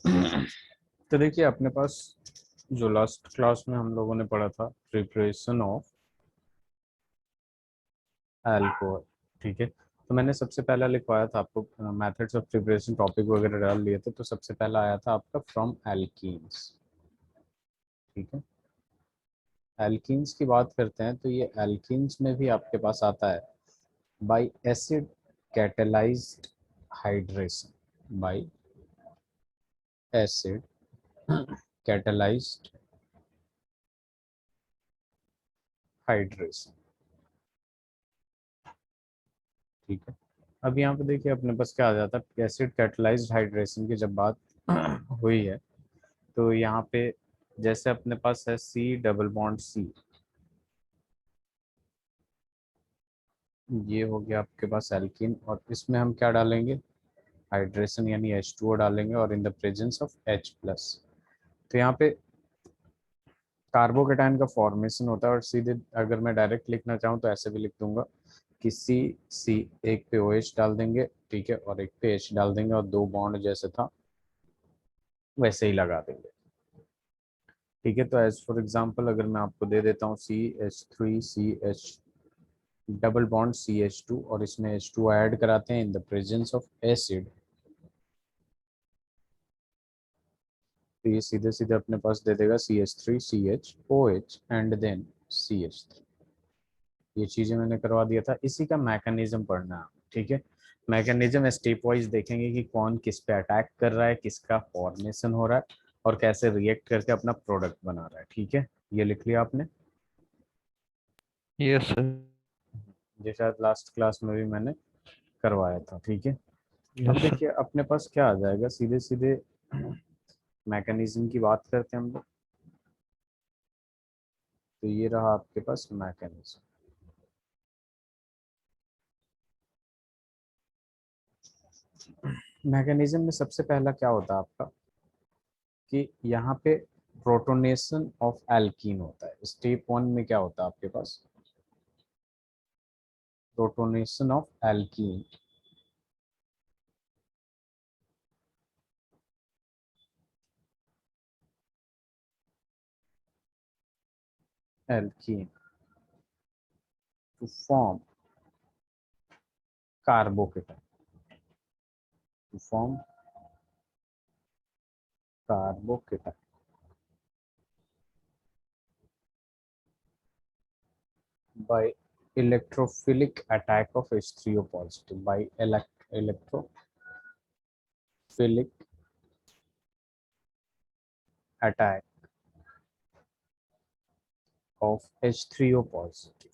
तो देखिए अपने पास जो लास्ट क्लास में हम लोगों ने पढ़ा था प्रिपरेशन ऑफ अल्कोहल, ठीक है। तो मैंने सबसे पहला लिखवाया था आपको मेथड्स ऑफ प्रिपरेशन, टॉपिक वगैरह डाल लिए थे। तो सबसे पहला आया था आपका फ्रॉम एल्कीन्स, ठीक है। एल्कीन्स की बात करते हैं तो ये एल्कीन्स में भी आपके पास आता है bye acid catalysed hydration, bye acid catalysed hydration, ठीक है। अब यहाँ पे देखिए अपने पास क्या आ जाता है, एसिड कैटेलाइज्ड हाइड्रेशन की जब बात हुई है तो यहाँ पे जैसे अपने पास है सी डबल बॉन्ड सी, ये हो गया आपके पास एल्कीन, और इसमें हम क्या डालेंगे, हाइड्रेशन यानी H2O डालेंगे, और in the presence of H plus. तो यहाँ पे कार्बोकेटाइन का फॉर्मेशन होता है, और सीधे अगर मैं डायरेक्ट लिखना चाहूँ तो ऐसे भी लिख दूंगा कि सी सी, एक पे OH डाल देंगे, ठीक है, और एक पे H डाल देंगे, और दो बॉन्ड जैसे था वैसे ही लगा देंगे, ठीक है। तो एज फॉर एग्जांपल अगर मैं आपको दे देता हूँ CH3CH डबल बॉन्ड CH2, और इसमें H2 ऐड कराते हैं in the presence of acid, तो ये सीधे सीधे अपने पास दे देगा CH3CHOH एंड देन CH3। ये चीजें मैंने करवा दिया था, इसी का मैकेनिज्म पढ़ना है, ठीक है। मैकेनिज्म स्टेप वाइज देखेंगे कि कौन किस पे अटैक कर रहा है, किसका फॉर्मेशन हो रहा है, और कैसे रिएक्ट करके अपना प्रोडक्ट बना रहा है, ठीक है। ये लिख लिया आपने। Yes sir. ये शायद लास्ट क्लास में भी मैंने करवाया था, ठीक है। अब यस सर। देखिए अपने पास क्या आ जाएगा, सीधे सीधे मैकेनिज्म की बात करते हैं हम लोग। तो ये रहा आपके पास मैकेनिज्म। मैकेनिज्म में सबसे पहला क्या होता है आपका कि यहाँ पे प्रोटोनेशन ऑफ एल्कीन होता है। स्टेप वन में क्या होता है आपके पास, protonation of alkene, alkene to form carbocation, to form carbocation by electrophilic attack of H3O positive, by electrophilic attack of H3O positive।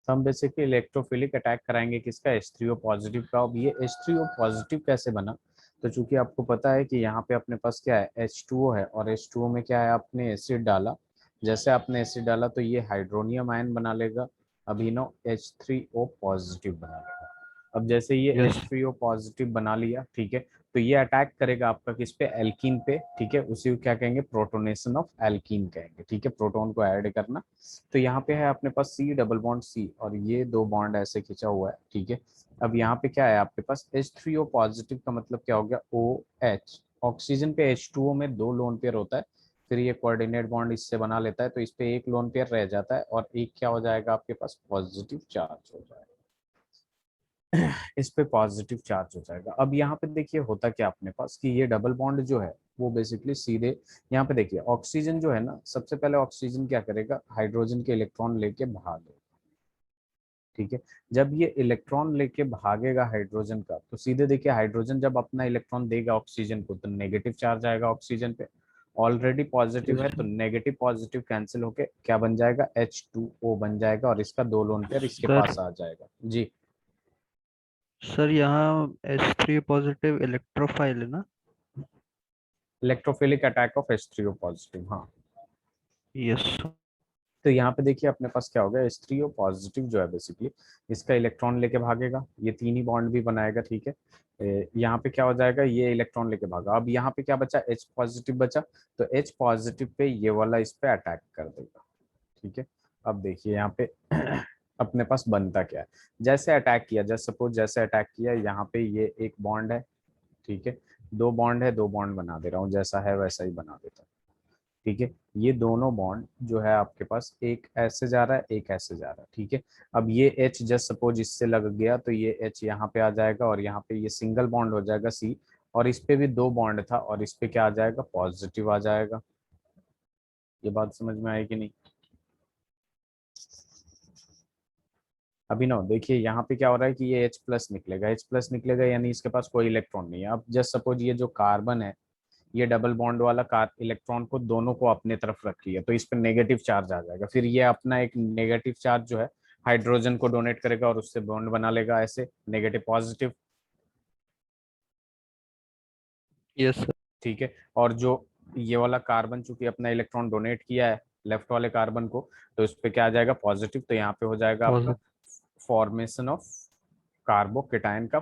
तो हम बेसिकली इलेक्ट्रोफिलिक अटैक कराएंगे किसका, H3O पॉजिटिव का। अब ये H3O पॉजिटिव कैसे बना, तो चूंकि आपको पता है कि यहाँ पे अपने पास क्या है, H2O है, और H2O में क्या है, आपने एसिड डाला। जैसे आपने एसिड डाला तो ये हाइड्रोनियम आयन बना लेगा, अभिनव H3O पॉजिटिव बना लेगा। अब जैसे ये यस। H3O पॉजिटिव बना लिया, ठीक है, तो ये अटैक करेगा आपका किस पे, एल्कीन पे, ठीक है। उसी को क्या कहेंगे, प्रोटोनेशन ऑफ एल्कीन कहेंगे, ठीक है, प्रोटोन को ऐड करना। तो यहाँ पे है अपने पास सी डबल बॉन्ड सी, और ये दो बॉन्ड ऐसे खिंचा हुआ है, ठीक है। अब यहाँ पे क्या है आपके पास, H3O पॉजिटिव का मतलब क्या हो गया, OH। ऑक्सीजन पे H2O में दो लोन पेयर होता है, फिर ये कोऑर्डिनेट बॉन्ड इससे बना लेता है, तो इस पे एक लोन पेयर रह जाता है, और एक क्या हो जाएगा आपके पास, पॉजिटिव चार्ज हो जाएगा, इस पे पॉजिटिव चार्ज हो जाएगा। अब यहाँ पे देखिए होता क्या अपने पास कि ये डबल बॉन्ड जो है वो बेसिकली सीधे यहाँ पे देखिए, ऑक्सीजन जो है ना, सबसे पहले ऑक्सीजन क्या करेगा, हाइड्रोजन के इलेक्ट्रॉन लेके भागेगा, ठीक है। जब ये इलेक्ट्रॉन लेके भागेगा हाइड्रोजन का, तो सीधे देखिए हाइड्रोजन जब अपना इलेक्ट्रॉन देगा ऑक्सीजन को, तो नेगेटिव चार्ज आएगा ऑक्सीजन पे। ऑलरेडी पॉजिटिव यस है तो सर। नेगेटिव पॉजिटिव कैंसिल होके क्या बन जाएगा, H2O बन जाएगा, और इसका दो लोन पेयर इसके सर पास आ जाएगा जी। सर यहाँ H3 पॉजिटिव इलेक्ट्रोफाइल है ना? Electrophilic attack of H3O positive, हाँ। यस। तो यहाँ पे देखिए अपने पास क्या होगा, H3O पॉजिटिव जो है बेसिकली इसका इलेक्ट्रॉन लेके भागेगा, ये तीन ही बॉन्ड भी बनाएगा, ठीक है। यहाँ पे क्या हो जाएगा, ये इलेक्ट्रॉन लेके भागा, अब यहाँ पे क्या बचा, H पॉजिटिव बचा, तो H पॉजिटिव पे ये वाला इस पे अटैक कर देगा, ठीक है। अब देखिए यहाँ पे अपने पास बनता क्या है, जैसे अटैक किया, जैसे सपोज जैसे अटैक किया, यहाँ पे ये एक बॉन्ड है, ठीक है। दो बॉन्ड है, दो बॉन्ड बना दे रहा हूँ, जैसा है वैसा ही बना देता हूँ। ठीक है, ये दोनों बॉन्ड जो है आपके पास, एक ऐसे जा रहा है, एक ऐसे जा रहा है। ठीक है, अब ये H जस्ट सपोज इससे लग गया तो ये H यहाँ पे आ जाएगा और यहाँ पे ये सिंगल बॉन्ड हो जाएगा C, और इस पे भी दो बॉन्ड था और इस पे क्या आ जाएगा, पॉजिटिव आ जाएगा। ये बात समझ में आई कि नहीं? अभिनव देखिए यहाँ पे क्या हो रहा है कि ये H प्लस निकलेगा, H प्लस निकलेगा यानी इसके पास कोई इलेक्ट्रॉन नहीं है। अब जस्ट सपोज ये जो कार्बन है, ये डबल बॉन्ड वाला कार इलेक्ट्रॉन को दोनों को अपने तरफ रख लिया, तो इस पर नेगेटिव चार्ज आ जाएगा। फिर ये अपना एक नेगेटिव चार्ज जो है हाइड्रोजन को डोनेट करेगा और उससे बॉन्ड बना लेगा, ऐसे नेगेटिव पॉजिटिव। Yes sir. ठीक है, और जो ये वाला कार्बन चूंकि अपना इलेक्ट्रॉन डोनेट किया है लेफ्ट वाले कार्बन को, तो इस पे क्या आ जाएगा, पॉजिटिव। तो यहाँ पे हो जाएगा आपका पॉजिटिव। फॉर्मेशन ऑफ कार्बोकेटाइन का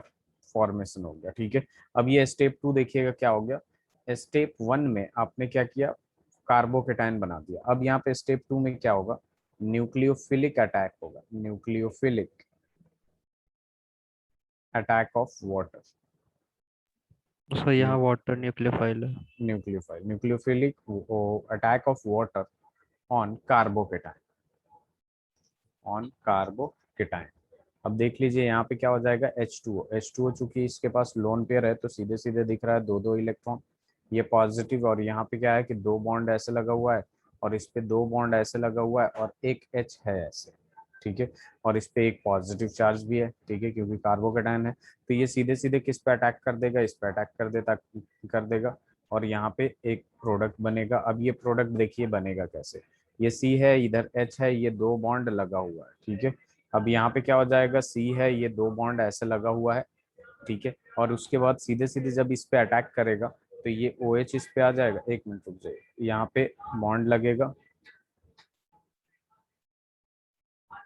फॉर्मेशन हो गया। ठीक है, अब ये स्टेप 2 देखिएगा क्या हो गया। स्टेप 1 में आपने क्या किया, कार्बोकेटाइन बना दिया। अब यहाँ पे स्टेप 2 में क्या होगा, न्यूक्लियोफिलिक अटैक होगा, nucleophilic attack of water. Sir यहाँ वाटर न्यूक्लियोफाइल है। Nucleophile, nucleophilic attack of water on carbocation, on carbocation. अब देख लीजिए यहाँ पे क्या हो जाएगा, H2O। H2O चूंकि इसके पास लोन पेयर है तो सीधे सीधे दिख रहा है दो दो इलेक्ट्रॉन, ये पॉजिटिव। और यहाँ पे क्या है कि दो बॉन्ड ऐसे लगा हुआ है और इस पे दो बॉन्ड ऐसे लगा हुआ है और एक H है ऐसे। ठीक है, और इस पे एक पॉजिटिव चार्ज भी है। ठीक है, क्योंकि कार्बोकेटाइन है, तो ये सीधे सीधे किस पे अटैक कर देगा, इस पे अटैक कर देगा और यहाँ पे एक प्रोडक्ट बनेगा। अब ये प्रोडक्ट देखिए बनेगा कैसे, ये C है, इधर H है, ये दो बॉन्ड लगा हुआ है। ठीक है, अब यहाँ पे क्या हो जाएगा, C है, ये दो बॉन्ड ऐसे लगा हुआ है। ठीक है, और उसके बाद सीधे सीधे जब इस पे अटैक करेगा तो ये OH इस पे आ जाएगा। एक मिनट रुक जाइए, यहाँ पे बॉन्ड लगेगा,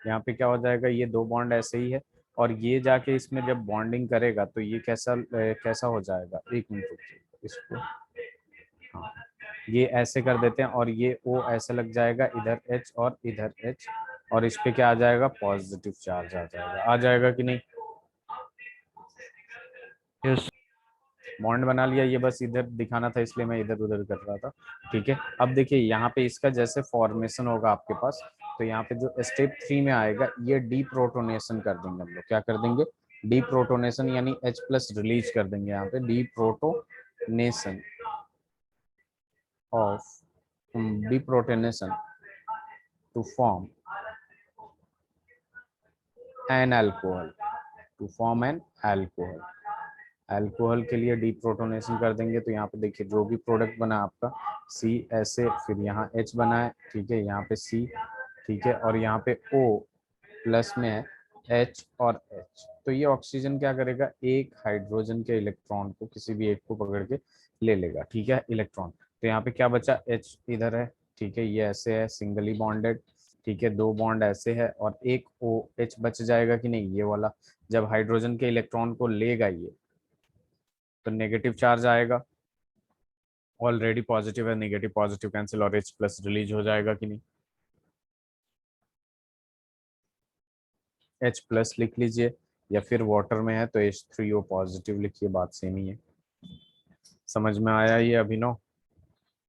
यहाँ पे क्या हो जाएगा, ये दो बॉन्ड ऐसे ही है और ये जाके इसमें जब बॉन्डिंग करेगा तो ये कैसा हो जाएगा, एक मिनट रुक जाइए इसको, हाँ, ये ऐसे कर देते हैं और ये O ऐसे लग जाएगा, इधर H और इधर H, और इस पे क्या आ जाएगा, पॉजिटिव चार्ज आ जाएगा। आ जाएगा कि नहीं? यस। बॉन्ड बना लिया, ये बस इधर दिखाना था इसलिए मैं इधर उधर कर रहा था। ठीक है, अब देखिए यहाँ पे इसका जैसे फॉर्मेशन होगा आपके पास, तो यहाँ पे जो स्टेप 3 में आएगा, ये डीप्रोटोनेशन कर देंगे हम लोग। क्या कर देंगे, डीप्रोटोनेशन, यानी H प्लस रिलीज कर देंगे यहाँ पे, deprotonation of deprotonation to form an alcohol, to form an alcohol. Alcohol के लिए डीप्रोटोनेशन कर देंगे तो यहाँ पे देखिए जो भी प्रोडक्ट बना आपका, C ऐसे, फिर यहाँ H बना है। ठीक है, यहाँ पे C, ठीक है, और यहाँ पे O प्लस में है H और H। तो ये ऑक्सीजन क्या करेगा, एक हाइड्रोजन के इलेक्ट्रॉन को किसी भी एक को पकड़ के ले लेगा। ठीक है, इलेक्ट्रॉन। तो यहाँ पे क्या बचा, H इधर है। ठीक है, ये ऐसे है, सिंगली बॉन्डेड। ठीक है, दो बॉन्ड ऐसे है और एक OH बच जाएगा कि नहीं, ये वाला जब हाइड्रोजन के इलेक्ट्रॉन को लेगा ये, तो नेगेटिव चार्ज आएगा। ऑलरेडी पॉजिटिव है, नेगेटिव पॉजिटिव कैंसिल और H प्लस रिलीज हो जाएगा कि नहीं। H प्लस लिख लीजिए, या फिर वाटर में है तो H3O पॉजिटिव लिखिए, बात सेम ही है। समझ में आया ये अभिनव?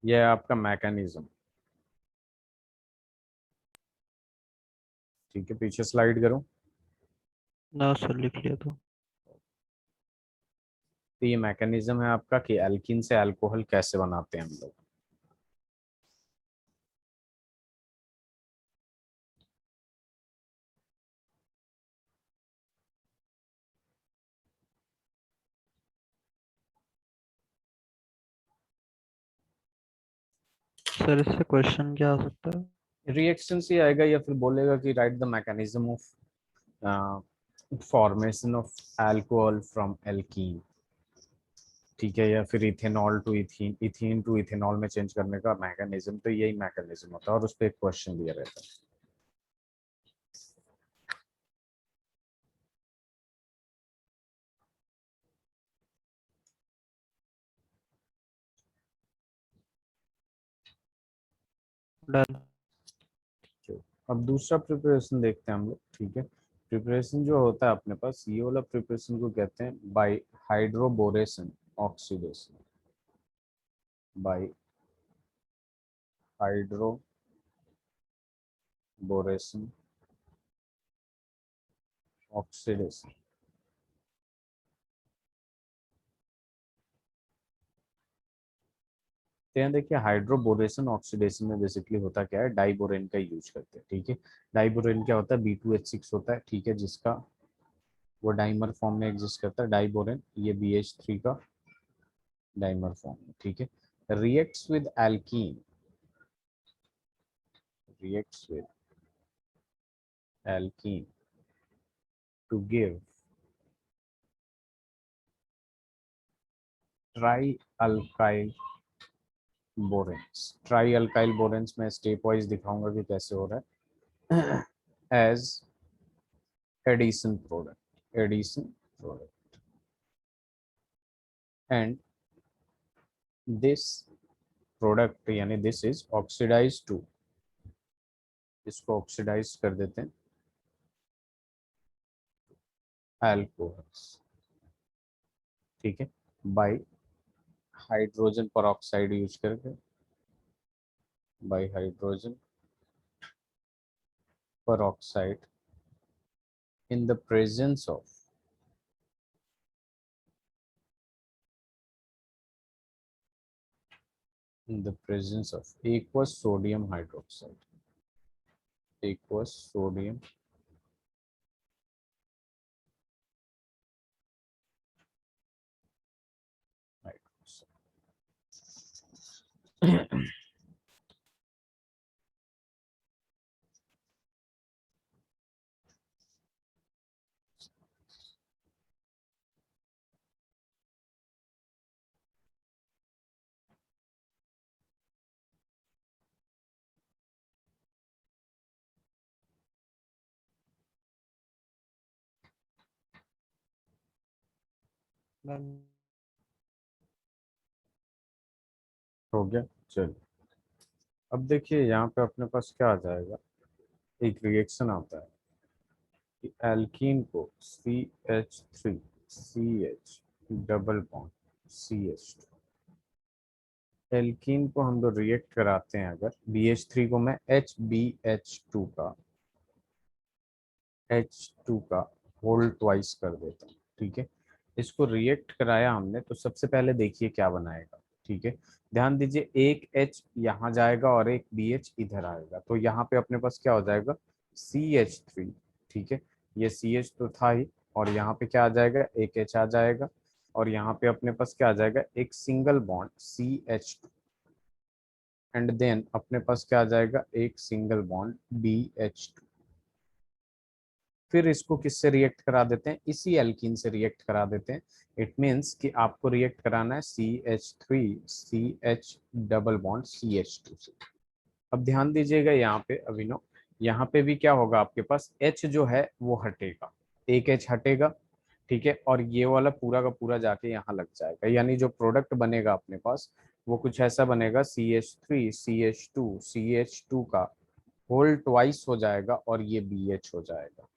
ये है आपका मैकेनिज्म। ठीक है, पीछे स्लाइड करूं ना सर, लिख लिया तो। तो ये मैकेनिज्म है आपका कि एल्कीन से अल्कोहल कैसे बनाते हैं हम लोग। सर इससे क्वेश्चन क्या आ सकता है? रिएक्शन से आएगा या फिर बोलेगा कि write the mechanism of formation of alcohol from alkene. ठीक है, या फिर ethanol to ethene, ethene to ethanol में चेंज करने का मैकेनिज्म, तो यही मैकेनिज्म होता है और उस पर एक क्वेश्चन दिया रहता है। डन। अब दूसरा प्रिपरेशन देखते हैं हम लोग। ठीक है, प्रिपरेशन जो होता है अपने पास, ये वाला प्रिपरेशन को कहते हैं by hydroboration. Oxidation by hydroboration oxidation. तो यहाँ देखिए हाइड्रोबोरेशन ऑक्सीडेशन में बेसिकली होता क्या है, डाइबोरेन का यूज करते हैं। ठीक है, डाइबोरेन क्या होता है, B2H6 होता है। ठीक है, जिसका वो डाइमर फॉर्म में एग्जिस्ट करता है डाइबोरेन, ये BH3 का डाइमर फॉर्म में। ठीक है, reacts with alkene, reacts with alkene to give trialkyl boranes। trialkyl boranes में स्टेप वाइज दिखाऊंगा कि कैसे हो रहा है। As addition product and this product यानी दिस इज ऑक्सीडाइज टू, इसको ऑक्सीडाइज कर देते हैं अल्कोहल्स। ठीक है, बाय हाइड्रोजन परऑक्साइड यूज करके, by hydrogen peroxide in the presence of aqueous sodium hydroxide, aqueous sodium hydroxide। Done. हो गया, चलो। अब देखिए यहाँ पे अपने पास क्या आ जाएगा, एक रिएक्शन आता है कि एल्कीन को CH3CH double bond CH2, alkene को हम लोग रिएक्ट कराते हैं, अगर BH3 को मैं H2 का होल ट्वाइस कर देता हूँ। ठीक है, इसको रिएक्ट कराया हमने, तो सबसे पहले देखिए क्या बनाएगा। ठीक है, ध्यान दीजिए, एक H यहाँ जाएगा और एक BH इधर आएगा, तो यहाँ पे अपने पास क्या हो जाएगा, CH3। ठीक है, ये CH तो था ही, और यहाँ पे क्या आ जाएगा, एक H आ जाएगा, और यहाँ पे अपने पास क्या आ जाएगा, एक single bond CH2, and then अपने पास क्या आ जाएगा, एक सिंगल बॉन्ड BH2। फिर इसको किससे रिएक्ट करा देते हैं, इसी एल्कीन से रिएक्ट करा देते हैं। इट मीन्स कि आपको रिएक्ट कराना है CH3CH डबल बॉन्ड CH2 से। अब ध्यान दीजिएगा यहाँ पे अभिनव, यहाँ पे भी क्या होगा, आपके पास H जो है वो हटेगा, एक H हटेगा। ठीक है, और ये वाला पूरा का पूरा जाके यहाँ लग जाएगा, यानी जो प्रोडक्ट बनेगा अपने पास वो कुछ ऐसा बनेगा, CH3CH2CH2 का होल ट्वाइस हो जाएगा, और ये BH हो जाएगा।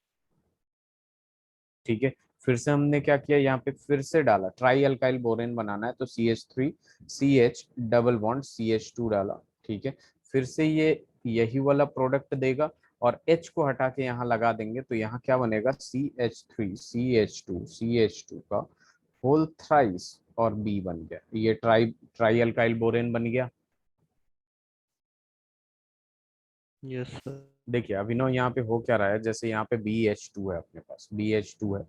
ठीक है, फिर से हमने क्या किया, यहाँ पे फिर से डाला, ट्राई अल्काइल बोरेन बनाना है, तो CH3CH डबल बॉन्ड CH2 डाला। ठीक है, फिर से ये यही वाला प्रोडक्ट देगा, और H को हटा के यहाँ लगा देंगे, तो यहाँ क्या बनेगा, CH3CH2CH2 का होल थ्राइस, और B बन गया, ये ट्राई अल्काइल बोरेन बन गया। Yes sir. देखिए अभिनव, यहाँ पे हो क्या रहा है, जैसे यहाँ पे BH2 है, अपने पास BH2 है,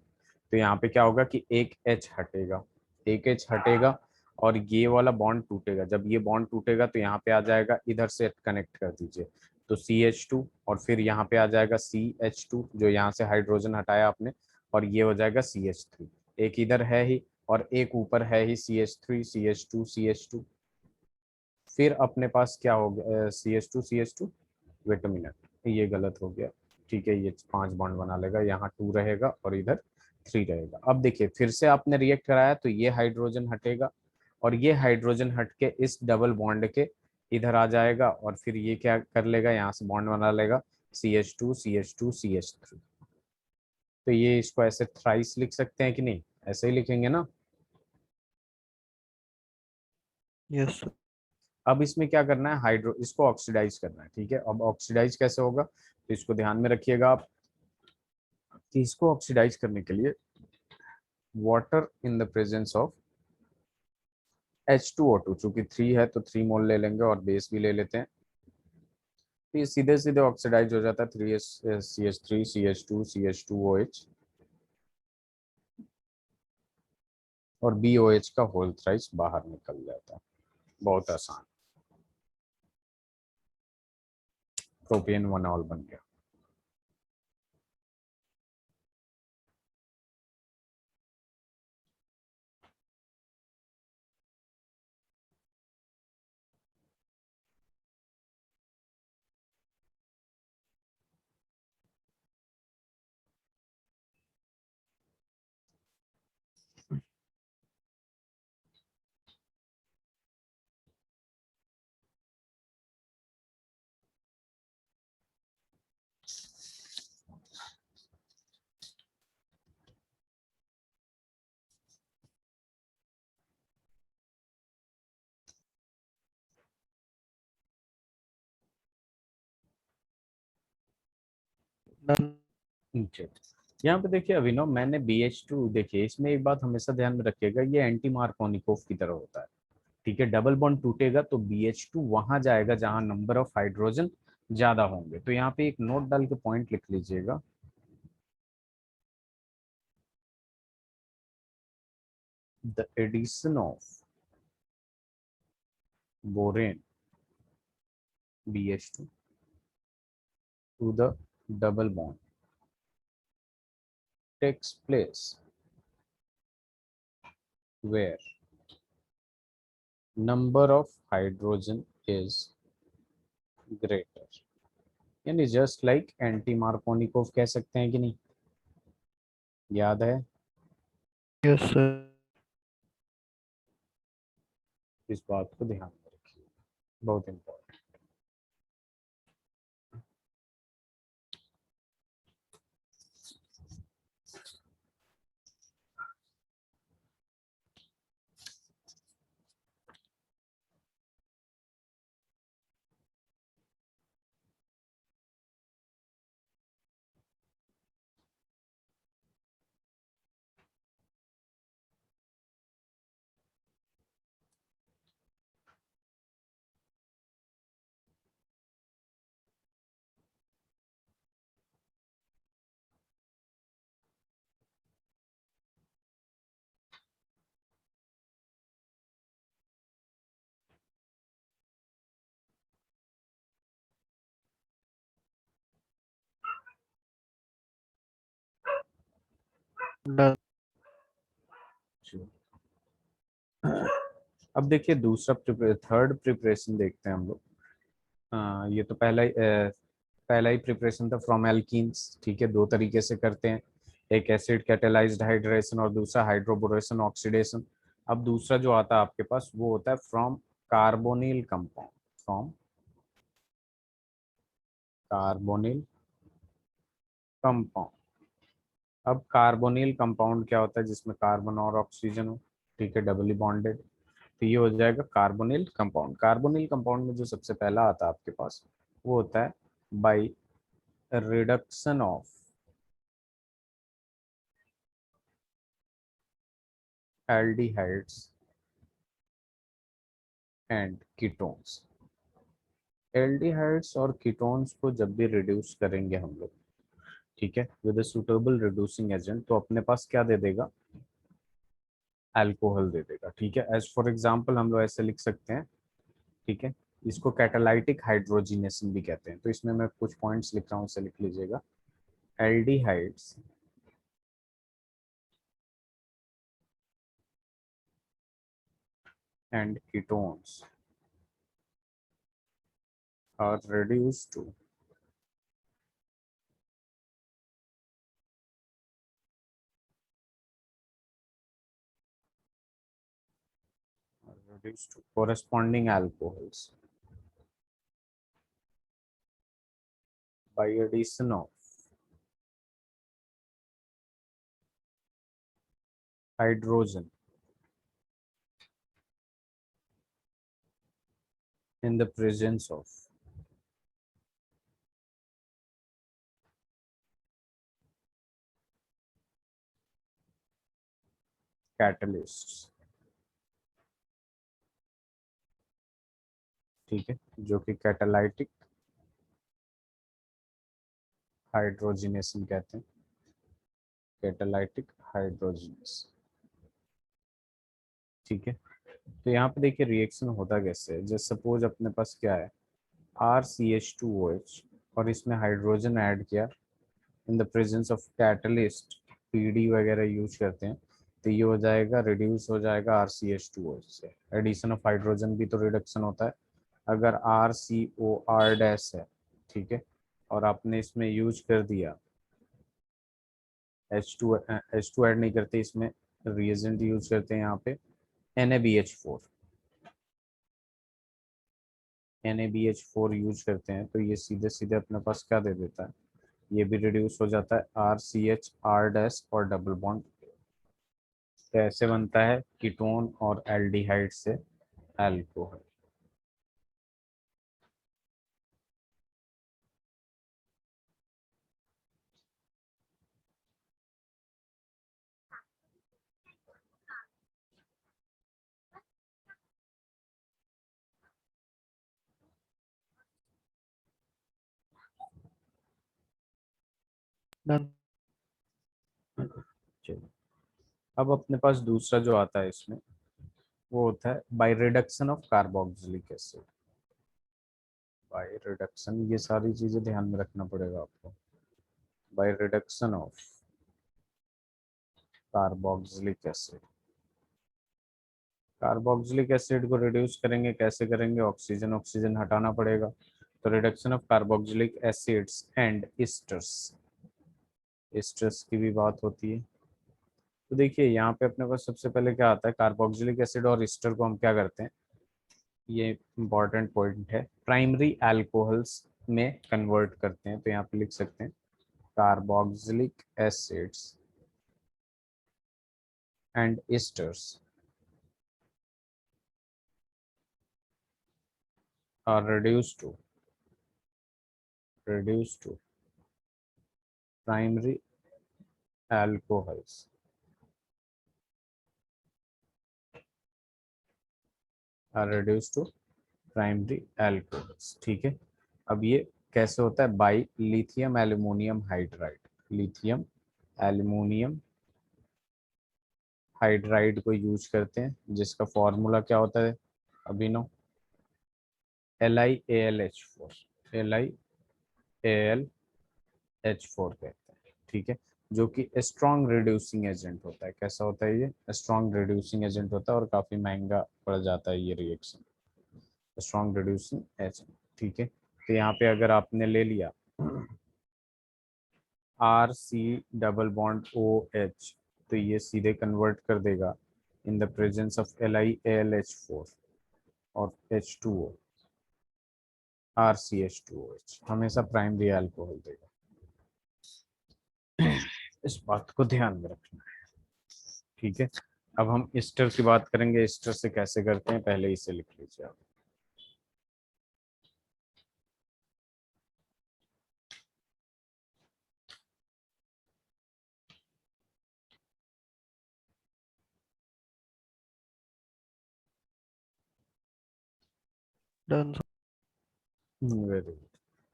तो यहाँ पे क्या होगा कि एक H हटेगा, एक H हटेगा, और ये वाला बॉन्ड टूटेगा। जब ये बॉन्ड टूटेगा तो यहाँ पे आ जाएगा, इधर से कनेक्ट कर दीजिए, तो CH2, और फिर यहाँ पे आ जाएगा CH2, जो यहाँ से हाइड्रोजन हटाया आपने, और ये हो जाएगा CH3, एक इधर है ही और एक ऊपर है ही, CH3CH2CH2। फिर अपने पास क्या हो गया, CH2CH2, वेट अ मिनट, ये गलत हो गया। ठीक है, ये 5 बॉन्ड बना लेगा, यहाँ 2 रहेगा और इधर 3 रहेगा। अब देखिए फिर से आपने रिएक्ट कराया, तो ये हाइड्रोजन हटेगा, और ये हाइड्रोजन हट के इस डबल बॉन्ड के इधर आ जाएगा, और फिर ये क्या कर लेगा, यहाँ से बॉन्ड बना लेगा, CH2CH2CH3। तो ये इसको ऐसे थ्राइस लिख सकते हैं कि नहीं, ऐसे ही लिखेंगे ना। Yes, sir. अब इसमें क्या करना है, हाइड्रो इसको ऑक्सीडाइज करना है, ठीक है। अब ऑक्सीडाइज कैसे होगा, तो इसको ध्यान में रखिएगा आप कि इसको ऑक्सीडाइज करने के लिए water in the presence of H2O2, चूंकि 3 है तो 3 मोल ले लेंगे और बेस भी ले लेते हैं, तो ये सीधे सीधे ऑक्सीडाइज हो जाता है 3CH3 CH2 CH2OH और BOH का होल थ्राइस बाहर निकल जाता है। बहुत आसान, प्रोपेन 1 ऑल बन गया। Done. नीचे यहाँ पे देखिए अभिनव, मैंने BH2, देखिए इसमें एक बात हमेशा ध्यान में रखिएगा, ये एंटी मार्कोनिकोव की तरह होता है, ठीक है। डबल बॉन्ड टूटेगा तो BH2 वहां जाएगा जहां नंबर ऑफ हाइड्रोजन ज्यादा होंगे। तो यहाँ पे एक नोट डाल के पॉइंट लिख लीजिएगा, the addition of borane BH2 to the double bond takes place where number of hydrogen is greater, यानी जस्ट लाइक एंटी मार्कोनिकोव कह सकते हैं कि नहीं, याद है। Yes, sir. इस बात को ध्यान में रखिए, बहुत इंपॉर्टेंट। Done. अब देखिए दूसरा थर्ड प्रिपरेशन देखते हैं हम लोग। ये तो पहला ही प्रिपरेशन था फ्रॉम एल्कीन्स, ठीक है। दो तरीके से करते हैं, एक एसिड कैटेलाइज्ड हाइड्रेशन और दूसरा हाइड्रोबोरेशन ऑक्सीडेशन। अब दूसरा जो आता है आपके पास वो होता है from carbonyl compound, from carbonyl compound. अब कार्बोनिल कंपाउंड क्या होता है, जिसमें कार्बन और ऑक्सीजन हो, ठीक है, डबली बॉन्डेड, तो ये हो जाएगा कार्बोनिल कंपाउंड। कार्बोनिल कंपाउंड में जो सबसे पहला आता है आपके पास वो होता है by reduction of aldehydes and ketones. Aldehydes और कीटोन्स को जब भी रिड्यूस करेंगे हम लोग, ठीक है, विद सुटेबल रिड्यूसिंग एजेंट, तो अपने पास क्या दे देगा, अल्कोहल दे देगा, ठीक है। एज फॉर एग्जांपल हम लोग ऐसे लिख सकते हैं, ठीक है, इसको कैटालाइटिक हाइड्रोजिनेशन भी कहते हैं। तो इसमें मैं कुछ पॉइंट्स लिख रहा हूँ, इसे लिख लीजिएगा, aldehydes and ketones are reduced to corresponding alcohols by addition of hydrogen in the presence of catalysts, ठीक है, जो कि कैटालाइटिक हाइड्रोजिनेशन कहते हैं, कैटालाइटिक हाइड्रोजिनेशन, ठीक है। तो यहाँ पे देखिए रिएक्शन होता कैसे है, जैसे सपोज अपने पास क्या है, RCH2OH और इसमें हाइड्रोजन ऐड किया in the presence of catalyst, PD वगैरह यूज करते हैं, तो ये हो जाएगा, रिड्यूस हो जाएगा RCH2OH से। एडिशन ऑफ हाइड्रोजन भी तो रिडक्शन होता है। अगर RCOR डैश है, ठीक है, और आपने इसमें यूज कर दिया H2 ऐड नहीं करते, इसमें रिएजेंट यूज करते हैं यहाँ पे NaBH4, NaBH4 यूज करते हैं, तो ये सीधे सीधे अपने पास क्या दे देता है, ये भी रिड्यूस हो जाता है RCHR डैश और डबल बॉन्ड, तो ऐसे बनता है कीटोन और एल्डिहाइड से अल्कोहल। Done. चलिए, अब अपने पास दूसरा जो आता है इसमें, वो होता है by reduction of carboxylic acid. By reduction, ये सारी चीजें ध्यान में रखना पड़ेगा आपको। By reduction of carboxylic acid, carboxylic acid को रिड्यूस करेंगे, कैसे करेंगे, ऑक्सीजन ऑक्सीजन हटाना पड़ेगा, तो reduction of carboxylic acids and asters, asters की भी बात होती है। तो देखिए यहाँ पे अपने पास सबसे पहले क्या आता है, कार्बोक्सिलिक एसिड और एस्टर को हम क्या करते हैं, ये इंपॉर्टेंट पॉइंट है, प्राइमरी अल्कोहल्स में कन्वर्ट करते हैं। तो यहाँ पे लिख सकते हैं carboxylic acids and asters are reduced to primary alcohols are reduced to primary alcohols, ठीक है। अब ये कैसे होता है, by lithium aluminium hydride, lithium aluminium hydride को यूज करते हैं, जिसका फॉर्मूला क्या होता है अभिनव, LiAlH4, LiAlH4 कहते हैं, ठीक है, जो कि स्ट्रॉन्ग रिड्यूसिंग एजेंट होता है। कैसा होता है ये, स्ट्रॉन्ग रिड्यूसिंग एजेंट होता है और काफी महंगा पड़ जाता है ये रिएक्शन, स्ट्रॉन्ग रिड्यूसिंग एजेंट, ठीक है। तो यहाँ पे अगर आपने ले लिया RC डबल बॉन्ड OH, तो ये सीधे कन्वर्ट कर देगा in the presence of LiAlH4 और H2O, RCH2OH हमेशा प्राइमरी अल्कोहल देगा, इस बात को ध्यान में रखना है, ठीक है। अब हम एस्टर की बात करेंगे, एस्टर से कैसे करते हैं, पहले इसे लिख लीजिए आप। Done. Very good.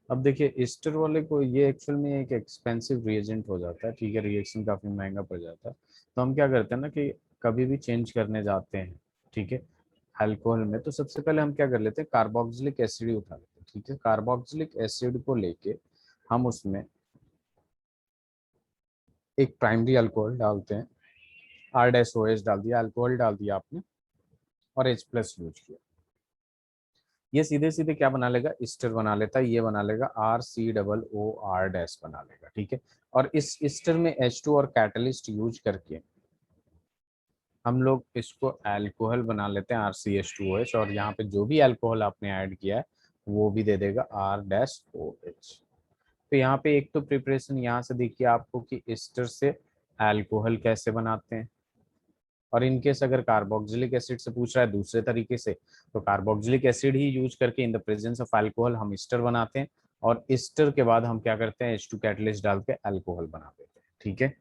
अब देखिए एस्टर वाले को, ये एक्चुअल में एक एक्सपेंसिव रिएजेंट हो जाता है, ठीक है, रिएक्शन काफी महंगा पड़ जाता है। तो हम क्या करते हैं ना कि कभी भी चेंज करने जाते हैं, ठीक है, अल्कोहल में, तो सबसे पहले हम क्या कर लेते हैं, कार्बोक्सिलिक एसिड ही उठा लेते हैं, ठीक है। कार्बोक्सिलिक एसिड को लेके हम उसमें एक प्राइमरी अल्कोहल डालते हैं, R-OH डाल दिया, अल्कोहल डाल दिया आपने और H+ यूज किया, ये सीधे सीधे क्या बना लेगा, ईस्टर बना लेता है, ये बना लेगा RCOOR- बना लेगा, ठीक है। और इस ईस्टर में H2 और कैटलिस्ट यूज करके हम लोग इसको अल्कोहल बना लेते हैं RCH2OH, और यहाँ पे जो भी अल्कोहल आपने ऐड किया है वो भी दे देगा R-OH। तो यहाँ पे एक तो प्रिपरेशन यहाँ से देखिए आपको कि ईस्टर से अल्कोहल कैसे बनाते हैं, और इनकेस अगर कार्बोक्सिलिक एसिड से पूछ रहा है दूसरे तरीके से, तो कार्बोक्सिलिक एसिड ही यूज करके in the presence of alcohol हम ईस्टर बनाते हैं, और ईस्टर के बाद हम क्या करते हैं, H2 कैटलिस्ट डाल के अल्कोहल बना देते हैं। ठीक है,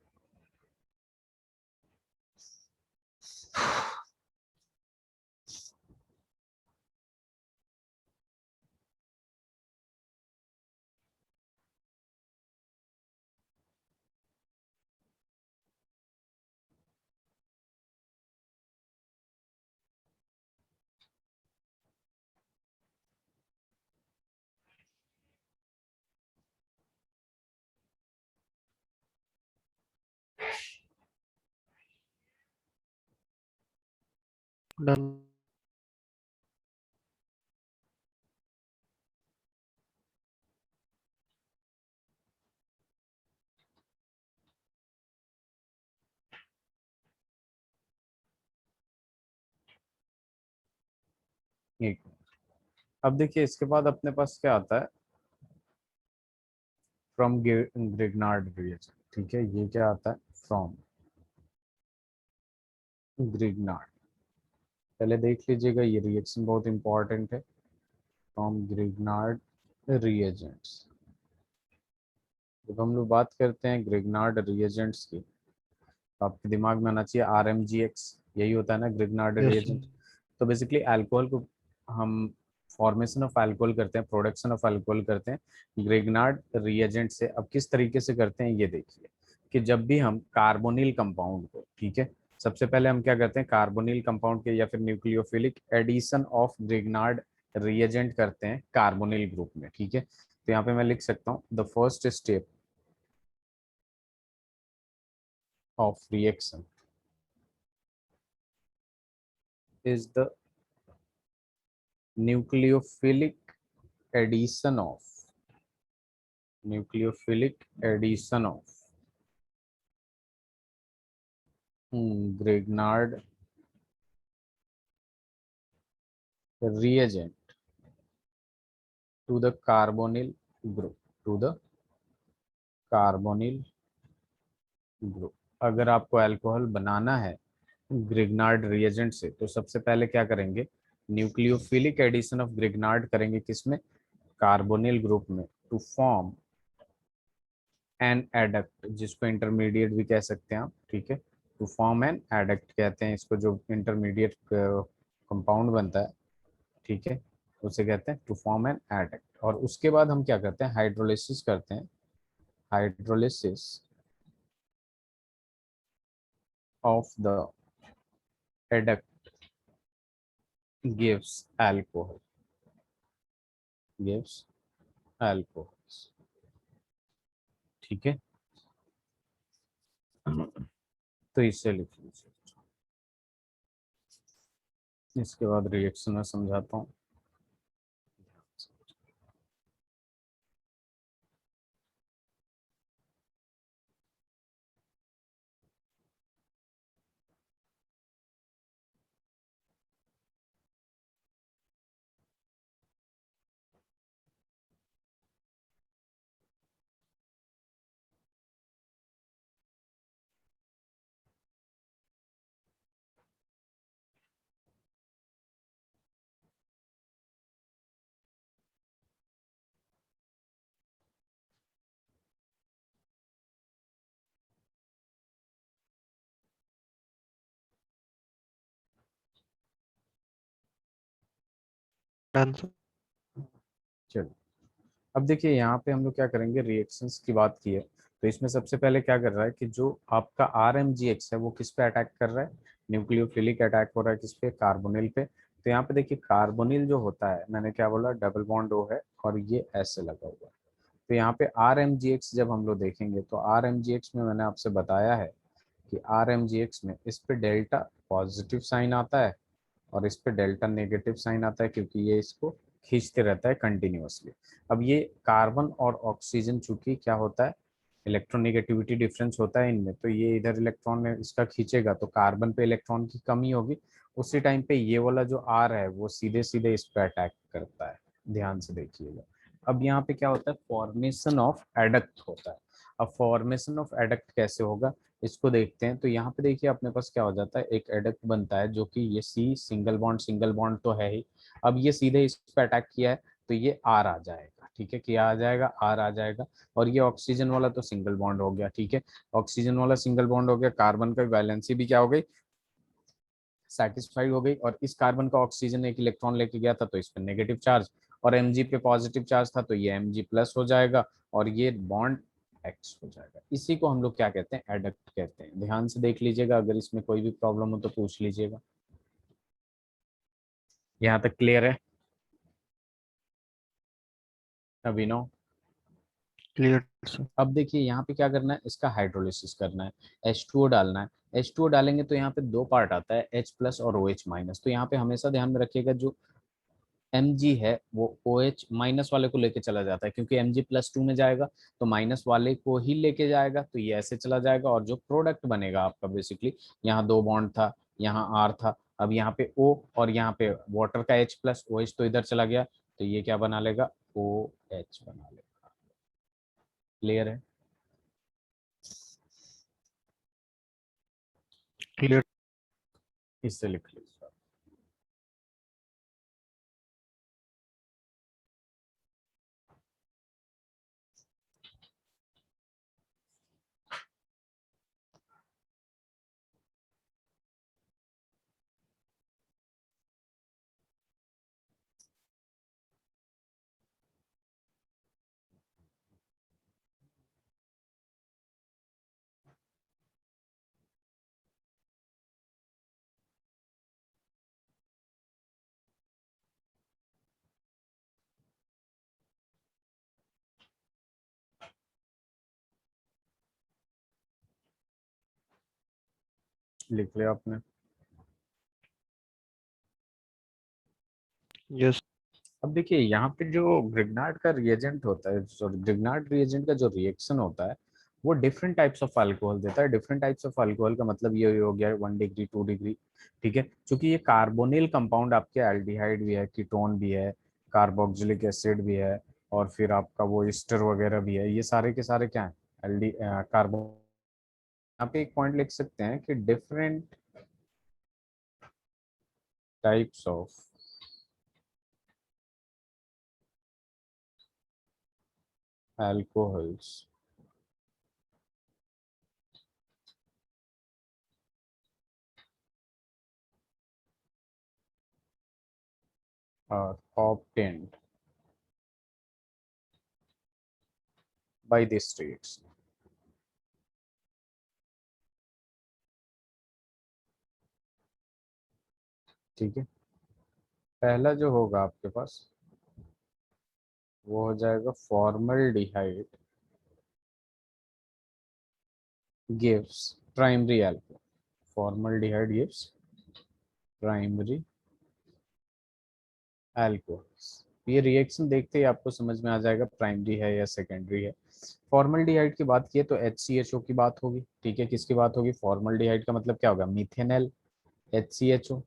डन। एक अब देखिए इसके बाद अपने पास क्या आता है, फ्रॉम ग्रिग्नार्ड रिएजेंट। ठीक है, ये क्या आता है, फ्रॉम ग्रिग्नार्ड। पहले देख लीजिएगा, ये रिएक्शन बहुत इंपॉर्टेंट है, फ्रॉम ग्रिग्नार्ड रिएजेंट्स। जब हम लोग बात करते हैं ग्रिग्नार्ड रिएजेंट्स की, तो आपके दिमाग में आना चाहिए RMGX, यही होता है ना ग्रिग्नार्ड यस सर। रिएजेंट। तो बेसिकली अल्कोहल को हम फॉर्मेशन ऑफ अल्कोहल करते हैं, प्रोडक्शन ऑफ अल्कोहल करते हैं ग्रिग्नार्ड रिएजेंट से। अब किस तरीके से करते हैं ये देखिए, कि जब भी हम कार्बोनिल कंपाउंड को, ठीक है, सबसे पहले हम क्या करते हैं, कार्बोनिल कंपाउंड के या फिर nucleophilic addition of Grignard reagent करते हैं कार्बोनिल ग्रुप में। ठीक है, तो यहाँ पे मैं लिख सकता हूँ, the first step of reaction is the nucleophilic addition of nucleophilic addition of Grignard reagent to the carbonyl group, to the carbonyl group। अगर आपको अल्कोहल बनाना है ग्रिग्नार्ड रिएजेंट से, तो सबसे पहले क्या करेंगे, न्यूक्लियोफिलिक एडिशन ऑफ ग्रिग्नार्ड करेंगे, किसमें, कार्बोनिल ग्रुप में, टू फॉर्म एन एडक्ट, जिसको इंटरमीडिएट भी कह सकते हैं आप। ठीक है, टू फॉर्म एन एडक्ट कहते हैं इसको, जो इंटरमीडिएट कंपाउंड बनता है, ठीक है, उसे कहते हैं टू फॉर्म एन एडक्ट। और उसके बाद हम क्या करते हैं, हाइड्रोलिसिस करते हैं, hydrolysis of the adduct gives alcohol, gives alcohol. ठीक है, तो इससे लिख लीजिए। इसके बाद रिएक्शन में समझाता हूँ। Done sir. चलो, अब देखिए यहाँ पे हम लोग क्या करेंगे, रिएक्शंस की बात की है, तो इसमें सबसे पहले क्या कर रहा है कि जो आपका RMGX है वो किस पे अटैक कर रहा है, न्यूक्लियोफिलिक अटैक हो रहा है, किस पे, कार्बोनिल पे। तो यहाँ पे देखिए कार्बोनिल जो होता है, मैंने क्या बोला, डबल बॉन्ड O है और ये S से लगा हुआ है। तो यहाँ पे RMGX जब हम लोग देखेंगे, तो RMGX में मैंने आपसे बताया है कि RMGX में इस पे डेल्टा पॉजिटिव साइन आता है और इस पे डेल्टा नेगेटिव साइन आता है, क्योंकि ये इसको खींचते रहता है कंटिन्यूअसली। अब ये कार्बन और ऑक्सीजन, चूंकि क्या होता है, इलेक्ट्रोनेगेटिविटी डिफरेंस होता है इनमें, तो ये इधर इलेक्ट्रॉन इसका खींचेगा, तो कार्बन पे इलेक्ट्रॉन की कमी होगी, उसी टाइम पे ये वाला जो R है वो सीधे सीधे इस पे अटैक करता है। ध्यान से देखिएगा, अब यहाँ पे क्या होता है, फॉर्मेशन ऑफ एडक्ट होता है। अब फॉर्मेशन ऑफ एडक्ट कैसे होगा, इसको देखते हैं। तो यहाँ पे देखिए अपने पास क्या हो जाता है, एक एडक्ट बनता है जो कि ये सी सिंगल बॉन्ड तो है ही। अब ये सीधे इस पे अटैक किया है तो ये आर आ जाएगा, ठीक है, क्या आ जाएगा, आर आ जाएगा। और ये ऑक्सीजन वाला तो सिंगल बॉन्ड हो गया, ठीक है, ऑक्सीजन वाला सिंगल बॉन्ड हो गया, कार्बन का वैलेंसी भी क्या हो गई, सेटिस्फाइड हो गई। और इस कार्बन का ऑक्सीजन एक इलेक्ट्रॉन लेके गया था तो इस पर नेगेटिव चार्ज, और एमजी पे पॉजिटिव चार्ज था तो ये एमजी प्लस हो जाएगा, और ये बॉन्ड एक्स हो जाएगा। इसी को हम लोग क्या कहते हैं, एडक्ट कहते हैं। ध्यान से देख लीजिएगा, अगर इसमें कोई भी प्रॉब्लम हो तो पूछ लीजिएगा। यहाँ तक क्लियर है अभिनव? Clear sir. अब देखिए यहाँ पे क्या करना है, इसका हाइड्रोलिसिस करना है, H2O डालना है। H2O डालेंगे तो यहाँ पे दो पार्ट आता है, H प्लस और OH माइनस। तो यहाँ पे हमेशा ध्यान में रखिएगा, जो Mg है वो OH माइनस वाले को लेके चला जाता है, क्योंकि Mg +2 में जाएगा तो माइनस वाले को ही लेके जाएगा, तो ये ऐसे चला जाएगा। और जो प्रोडक्ट बनेगा आपका बेसिकली, यहाँ दो बॉन्ड था, यहाँ R था, अब यहाँ पे O, और यहाँ पे वाटर का H प्लस OH तो इधर चला गया, तो ये क्या बना लेगा, OH बना लेगा। क्लियर है? क्लियर। इससे लिख लीजिए। लिख लिया आपने? यस। अब देखिए यहाँ पे जो ग्रिग्नार्ड का रिएजेंट होता है, सॉरी ग्रिग्नार्ड रिएजेंट का जो रिएक्शन होता है, वो डिफरेंट टाइप्स ऑफ अल्कोहल देता है। डिफरेंट टाइप्स ऑफ अल्कोहल का मतलब ये हो गया 1 डिग्री 2 डिग्री, ठीक है, क्योंकि ये कार्बोनिल कंपाउंड आपके एल्डिहाइड भी है, कीटोन भी है, कार्बोक्सिलिक एसिड भी है, और फिर आपका वो ईस्टर वगैरह भी है, ये सारे के सारे क्या है, एल्डी कार्बो। यहाँ पे एक पॉइंट लिख सकते हैं कि different types of alcohols are obtained by the states, ठीक है। पहला जो होगा आपके पास वो हो जाएगा formaldehyde gives primary alcohol. Formaldehyde gives primary alcohols. ये रिएक्शन देखते ही आपको समझ में आ जाएगा प्राइमरी है या सेकेंडरी है। फॉर्मल्डिहाइड की बात किए तो HCHO की बात होगी, ठीक है, किसकी बात होगी, फॉर्मल्डिहाइड का मतलब क्या होगा, मिथेनल HCHO,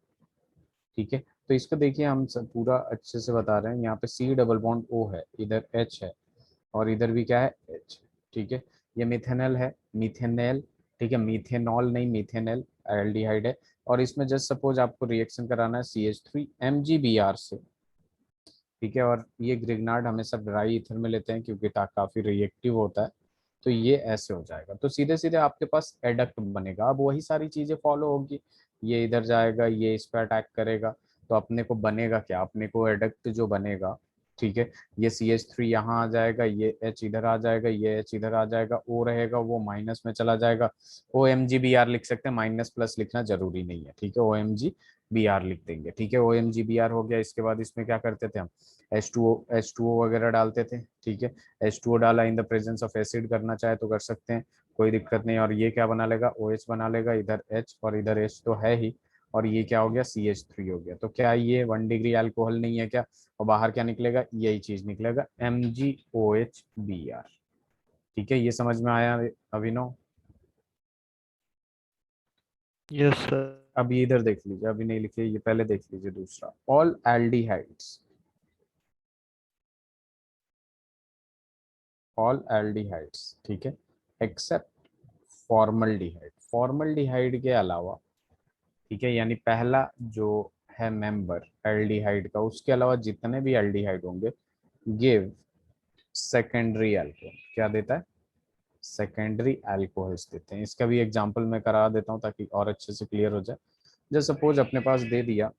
ठीक है। तो इसको देखिए हम सब पूरा अच्छे से बता रहे हैं, यहाँ पे C डबल बॉन्ड O है, इधर H है, और इधर भी क्या है, H, ठीक है। ये मिथेनल है, मिथेनल, ठीक है, मिथेनॉल नहीं, मिथेनल एल्डिहाइड है। और इसमें जस्ट सपोज आपको रिएक्शन कराना है CH3 MgBr से, ठीक है। और ये ग्रिग्नार्ड हमेशा ड्राई ईथर में लेते हैं क्योंकि काफी रिएक्टिव होता है। तो ये ऐसे हो जाएगा, तो सीधे सीधे आपके पास एडक्ट बनेगा। अब वही सारी चीजें फॉलो होगी, ये इधर जाएगा, ये इस पर अटैक करेगा, तो अपने को बनेगा क्या, अपने को एडक्ट जो बनेगा, ठीक है, ये CH3 यहाँ आ जाएगा, ये H इधर आ जाएगा, ये H इधर आ जाएगा, O रहेगा वो माइनस में चला जाएगा। OMgBr लिख सकते हैं, माइनस प्लस लिखना जरूरी नहीं है, ठीक है, OMgBr लिख देंगे, ठीक है। OMgBr हो गया। इसके बाद इसमें क्या करते थे हम, H2O वगैरह डालते थे, ठीक है। H2O डाला, in the presence of acid करना चाहे तो कर सकते हैं, कोई दिक्कत नहीं। और ये क्या बना लेगा, OH बना लेगा, इधर H और इधर H तो है ही, और ये क्या हो गया, CH3 हो गया। तो क्या ये 1 डिग्री अल्कोहल नहीं है क्या, और बाहर क्या निकलेगा, यही चीज निकलेगा, MgOHBr, ठीक है। ये समझ में आया अभिनव? Yes sir. अब ये इधर देख लीजिए, अभी नहीं लिखिए, ये पहले देख लीजिए दूसरा, ऑल एल्डिहाइड्स, ऑल एल्डिहाइड्स, ठीक है, एक्सेप्ट फॉर्मल्डिहाइड, फॉर्मल्डिहाइड के अलावा, ठीक है, यानी पहला जो है मेंबर एल्डिहाइड का, उसके अलावा जितने भी एल्डिहाइड होंगे गिव सेकेंडरी अल्कोहल, क्या देता है, सेकेंडरी अल्कोहल्स देते हैं। इसका भी एग्जांपल मैं करा देता हूँ ताकि और अच्छे से क्लियर हो जाए। जैसे सपोज अपने पास दे दिया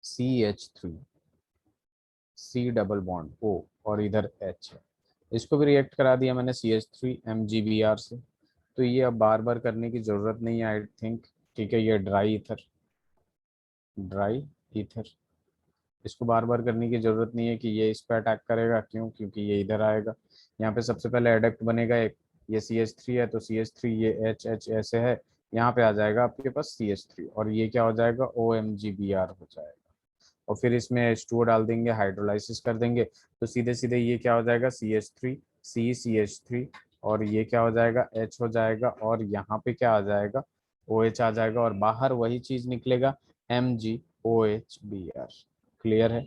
CH3, C double bond O और इधर H है, इसको भी रिएक्ट करा दिया मैंने CH3 MgBr से, तो ये अब बार बार करने की जरूरत नहीं है आई थिंक, ठीक है। ये ड्राई ईथर, ड्राई ईथर, इसको बार बार करने की जरूरत नहीं है कि ये इस पर अटैक करेगा, क्यों, क्योंकि ये इधर आएगा। यहाँ पे सबसे पहले एडक्ट बनेगा एक, ये CH3 है तो CH3, ये H ऐसे है, यहाँ पे आ जाएगा आपके पास CH3 और ये क्या हो जाएगा, OMgBr हो जाएगा। और फिर इसमें H2O डाल देंगे, हाइड्रोलाइसिस कर देंगे, तो सीधे सीधे ये क्या हो जाएगा, CH3 CCH3, और ये क्या हो जाएगा, H हो जाएगा, और यहाँ पे क्या आ जाएगा, OH आ जाएगा, और बाहर वही चीज निकलेगा, MgOHBr। क्लियर है।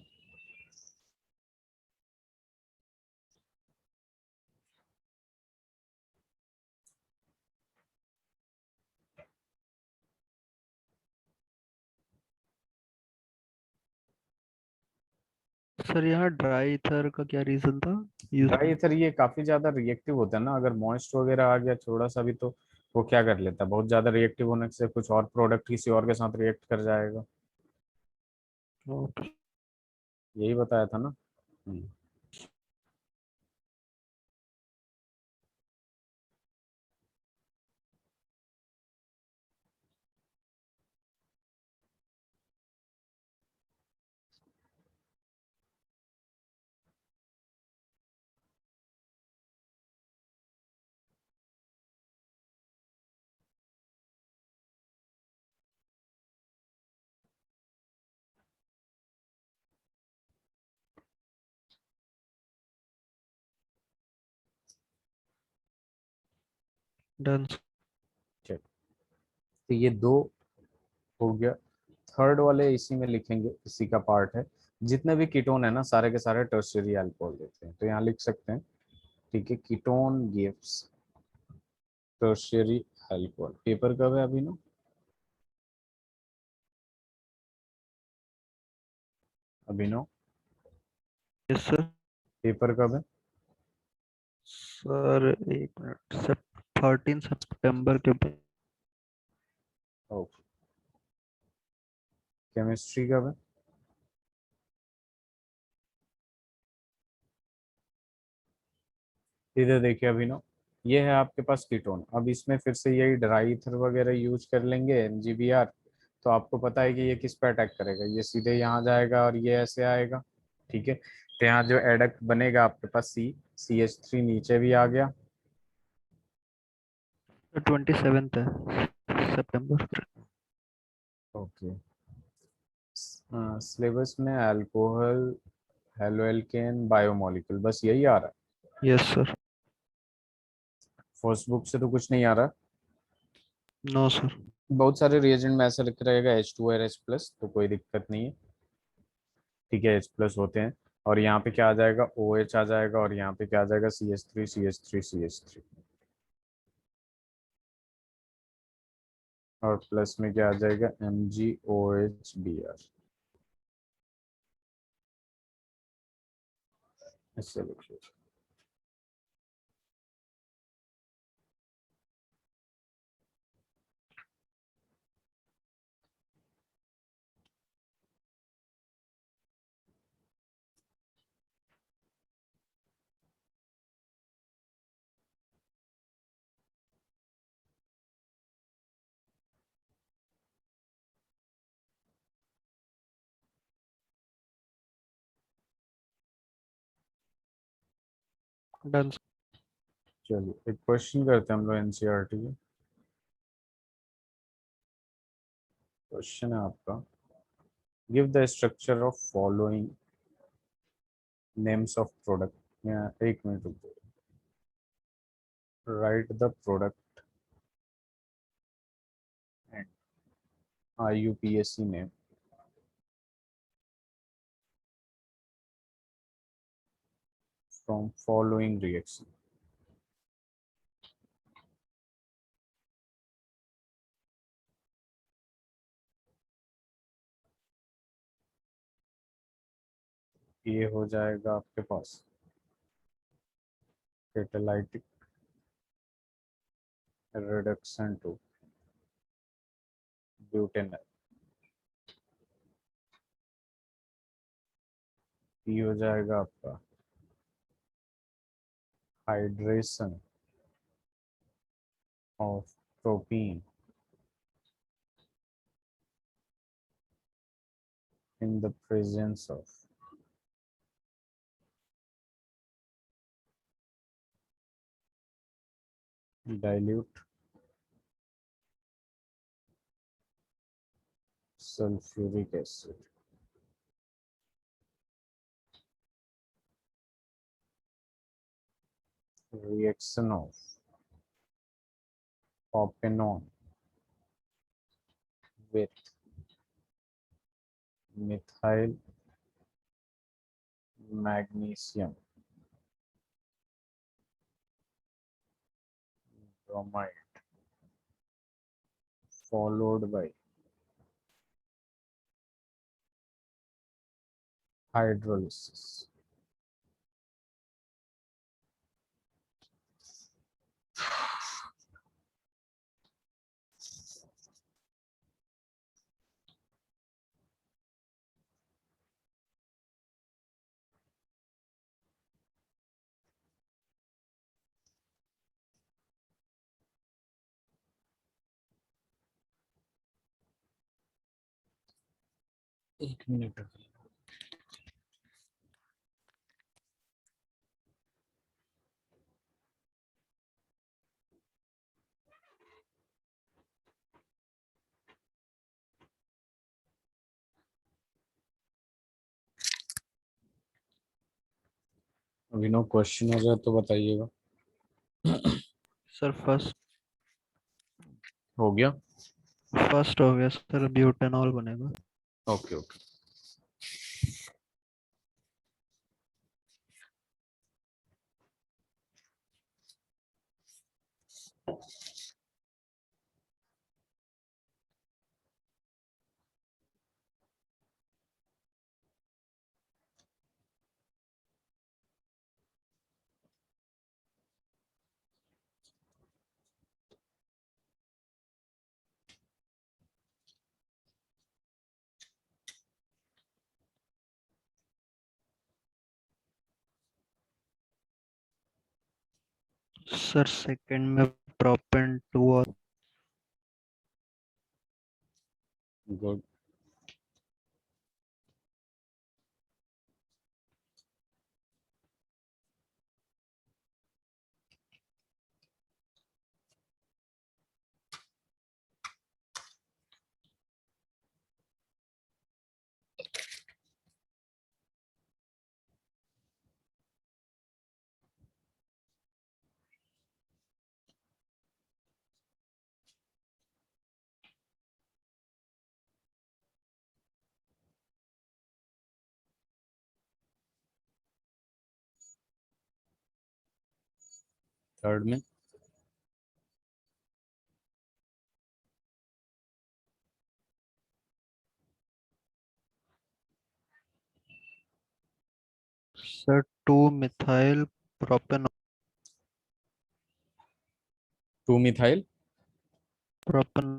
सर यहाँ ड्राई ईथर का क्या रीजन था यूज ड्राई करने? ईथर ये काफी ज्यादा रिएक्टिव होता है ना, अगर मॉइस्ट वगैरह आ गया थोड़ा सा भी तो वो क्या कर लेता है, बहुत ज्यादा रिएक्टिव होने से कुछ और प्रोडक्ट किसी और के साथ रिएक्ट कर जाएगा। ओके। यही बताया था ना। डन। चलो, तो ये दो हो गया। थर्ड वाले इसी में लिखेंगे, इसी का पार्ट है। जितने भी कीटोन है ना, सारे के सारे टर्शियरी अल्कोहल देते हैं, तो यहाँ लिख सकते हैं, ठीक है, ketone gives tertiary alcohol. Paper कब है अभी ना, अभिनव, यस सर। पेपर कब है। सर एक मिनट, सर 13 सितंबर के बाद। ओके। केमिस्ट्री कब है। इधर देखिए अभिनव, ये है आपके पास कीटोन, अब इसमें फिर से यही ड्राई ईथर वगैरह यूज कर लेंगे, MgBr। तो आपको पता है कि ये किस पे अटैक करेगा, ये सीधे यहाँ जाएगा और ये ऐसे आएगा, ठीक है। तो यहाँ जो एडक्ट बनेगा आपके पास CH3 नीचे भी आ गया। 27 है सितंबर। ओके। सिलेबस में अल्कोहल, हेलोएल्केन, बायोमोलिक्यूल, बस यही आ रहा है। Yes sir. फर्स्ट बुक से तो कुछ नहीं आ रहा। No sir. बहुत सारे रिएजेंट में ऐसा लिख रहेगा H2 और H+, तो कोई दिक्कत नहीं है, ठीक है, H+ होते हैं। और यहाँ पे क्या आ जाएगा, OH आ जाएगा, और यहाँ पे क्या आ जाएगा, CH3 CH3 CH3, और प्लस में क्या आ जाएगा, MgOHBr। इससे लिखिए। डन। चलिए एक क्वेश्चन करते हैं हम लोग NCERT के। क्वेश्चन है आपका, give the structure of following names of product. एक मिनट रुको, right the product and IUPAC name from following reaction. ये हो जाएगा आपके पास कैटालाइटिक रिडक्शन टू ब्यूटेनॉल। ये हो जाएगा आपका hydration of protein in the presence of dilute sulfuric acid. Reaction of propanol with methyl magnesium bromide followed by hydrolysis. एक minute अभी नो क्वेश्चन हो जाए तो बताइएगा। सर हो गया। फर्स्ट हो गया सर, ब्यूटेनॉल बनेगा। Okay okay. सर सेकंड में प्रोपेन 2 और गुड। थर्ड में sir 2 methyl propane two methyl propane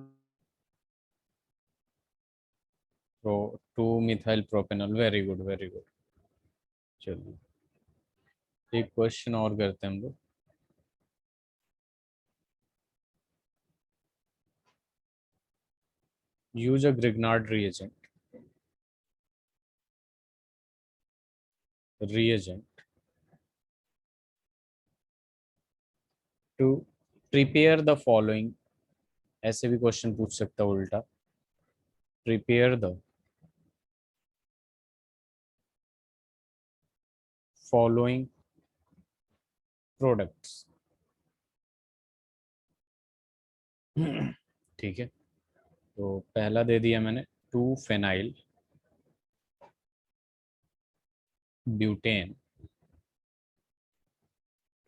pro two methyl propanol. Very good very good. चलिए एक क्वेश्चन और करते हैं हम लोग। Use a Grignard reagent to prepare the following। ऐसे भी क्वेश्चन पूछ सकता है उल्टा। Prepare the following products. ठीक है, तो पहला दे दिया मैंने 2 फेनाइल ब्यूटेन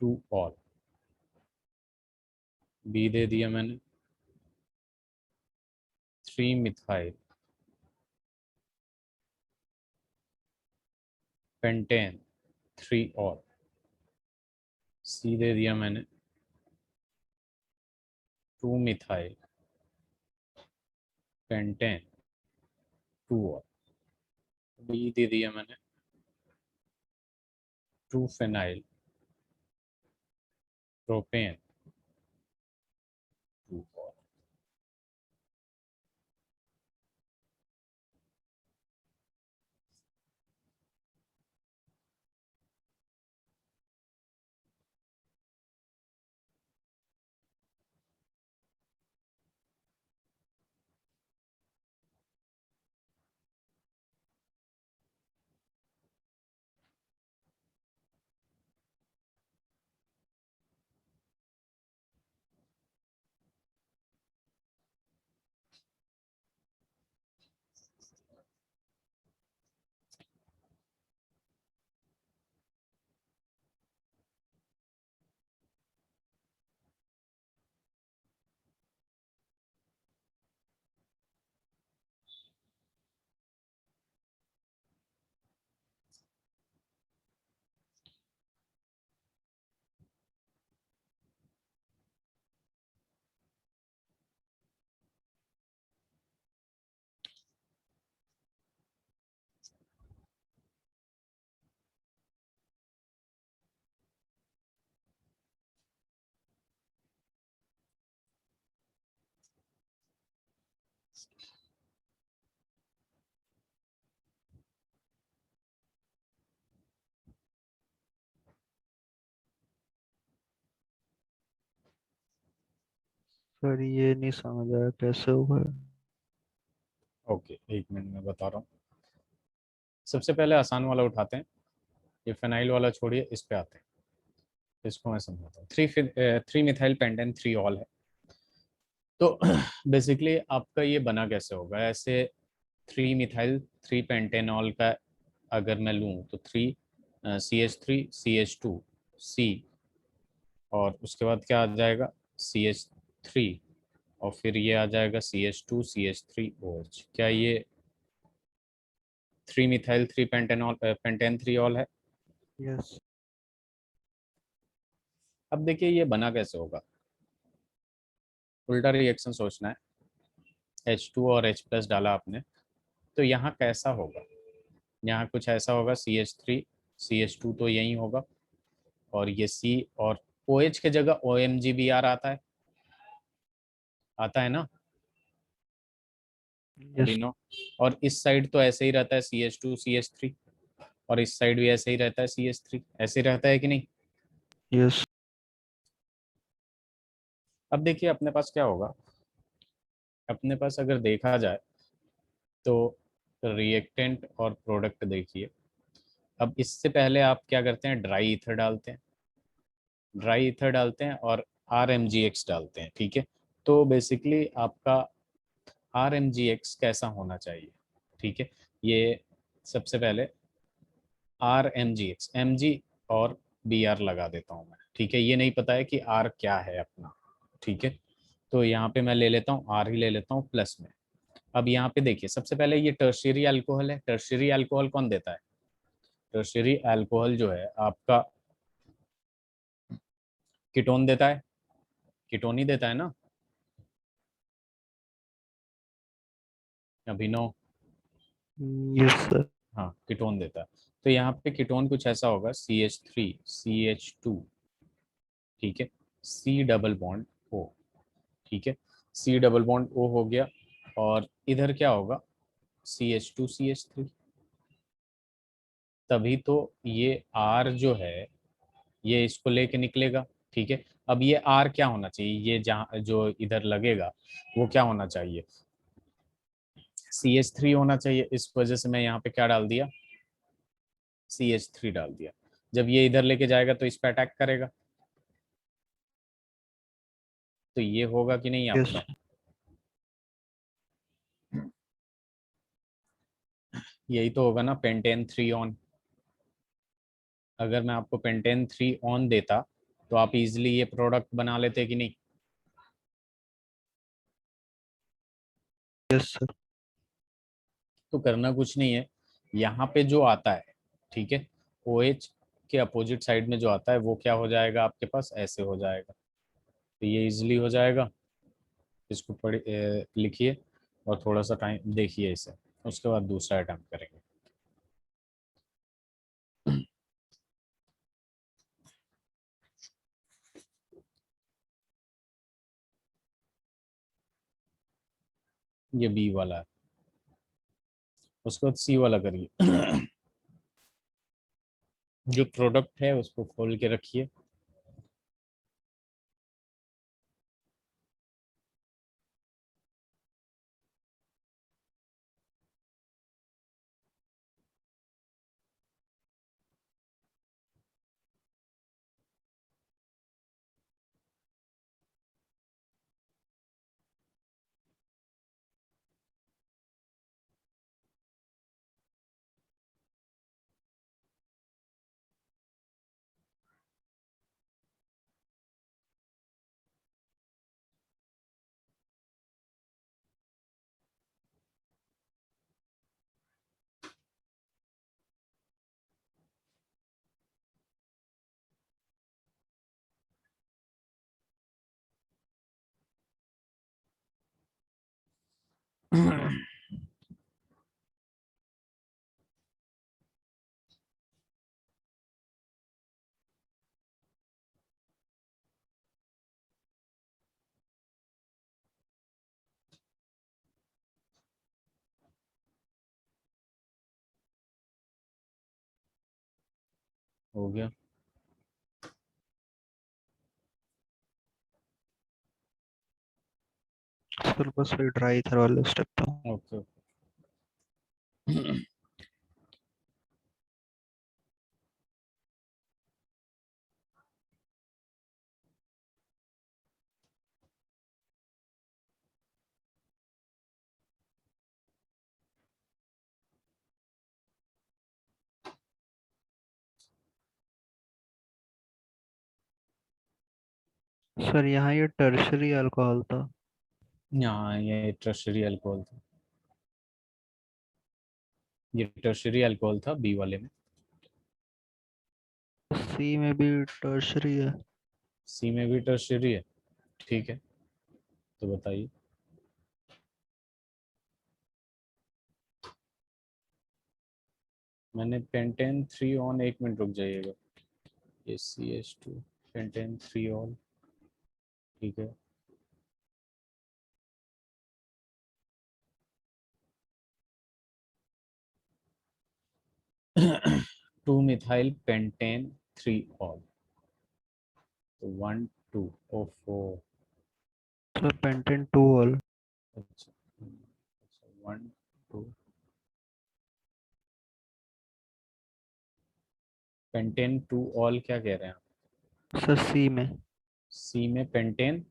2 ऑल। बी दे दिया मैंने 3 मिथाइल पेंटेन 3 ऑल, सी दे दिया मैंने 2 मिथाइल पेंटेन 2 ऑल, बी दे दिया मैंने 2 फेनाइल प्रोपेन 2 ऑल। सर ये नहीं समझ आया कैसे होगा। ओके, एक मिनट में बता रहा हूँ। सबसे पहले आसान वाला उठाते हैं, ये फेनाइल वाला छोड़िए, इस पे आते हैं। इसको मैं समझाता हूँ। 3 मिथाइल पेंटेन 3 ऑल है। तो बेसिकली आपका ये बना कैसे होगा, ऐसे 3 मिथाइल 3 पेंटेनॉल का अगर मैं लूँ तो 3 CH3 CH2 C, और उसके बाद क्या आ जाएगा CH3, और फिर ये आ जाएगा CH2 CH3 OH। क्या ये 3 मिथाइल 3 पेंटेनॉल पेंटेन 3 ऑल है? यस। अब देखिए ये बना कैसे होगा, उल्टा रिएक्शन सोचना है। H2 और H प्लस डाला आपने, तो यहाँ कैसा होगा, यहाँ कुछ ऐसा होगा CH3 CH2 तो यही होगा, और ये C, और OH के जगह OMGBr आता है ना यस। अभिनव। और इस साइड तो ऐसे ही रहता है CH2 CH3, और इस साइड भी ऐसे ही रहता है CH3, ऐसे ही रहता है कि नहीं? यस। अब देखिए अपने पास क्या होगा, अपने पास अगर देखा जाए तो रिएक्टेंट और प्रोडक्ट देखिए। अब इससे पहले आप क्या करते हैं, ड्राई ईथर डालते हैं, ड्राई ईथर डालते हैं और RMGX डालते हैं, ठीक है। तो बेसिकली आपका RMGX कैसा होना चाहिए, ठीक है। ये सबसे पहले RMGX, MG और BR लगा देता हूँ मैं, ठीक है। ये नहीं पता है कि R क्या है अपना, ठीक है। तो यहाँ पे मैं ले लेता हूँ R ही ले लेता हूँ प्लस में। अब यहाँ पे देखिए सबसे पहले ये टर्शियरी अल्कोहल है। टर्शियरी अल्कोहल कौन देता है? टर्शियरी अल्कोहल जो है आपका कीटोन देता है, कीटोन ही देता है ना अभिनव? Yes sir. हाँ कीटोन देता है। तो यहाँ पे कीटोन कुछ ऐसा होगा CH3 CH2, ठीक है, C डबल बॉन्ड O, ठीक है, C डबल बॉन्ड O हो गया। और इधर क्या होगा CH2 CH3, तभी तो ये R जो है ये इसको लेके निकलेगा, ठीक है। अब ये R क्या होना चाहिए, ये जहाँ जो इधर लगेगा वो क्या होना चाहिए, CH3 होना चाहिए। इस वजह से मैं यहाँ पे क्या डाल दिया, CH3 डाल दिया। जब ये इधर लेके जाएगा तो इस पे अटैक करेगा, तो ये होगा कि नहीं यस। अपना, यही तो होगा ना पेंटेन 3 ऑन। अगर मैं आपको पेंटेन 3 ऑन देता तो आप इजिली ये प्रोडक्ट बना लेते कि नहीं? Yes sir. तो करना कुछ नहीं है, यहाँ पे जो आता है, ठीक है, OH के अपोजिट साइड में जो आता है वो क्या हो जाएगा आपके पास, ऐसे हो जाएगा। तो ये इजीली हो जाएगा। इसको लिखिए और थोड़ा सा टाइम देखिए इसे, उसके बाद दूसरा अटेम्प्ट करेंगे। ये बी वाला है, उसके बाद सी वाला करिए। जो प्रोडक्ट है उसको खोल के रखिए। हो गया। सर बस वही ड्राई ईथर वाले स्टेप था। ओके। सर यहाँ ये टर्शरी अल्कोहल था। यहाँ ये टर्शरी अल्कोहल था, ये टर्शरी अल्कोहल था बी वाले में। सी में भी टर्शरी है। सी में भी टर्शरी है, ठीक है। तो बताइए। मैंने पेंटेन 3 ऑन, 1 मिनट रुक जाइएगा। ये CH2 पेंटेन 3 ऑन, ठीक है। 2 मिथाइल पेंटेन 3 ऑल, तो 1 2 ओ 4। Sir pentane 2 all. अच्छा, 1 2 पेंटेन 2 ऑल क्या कह रहे हैं आप? सर सी में सी में पेंटेन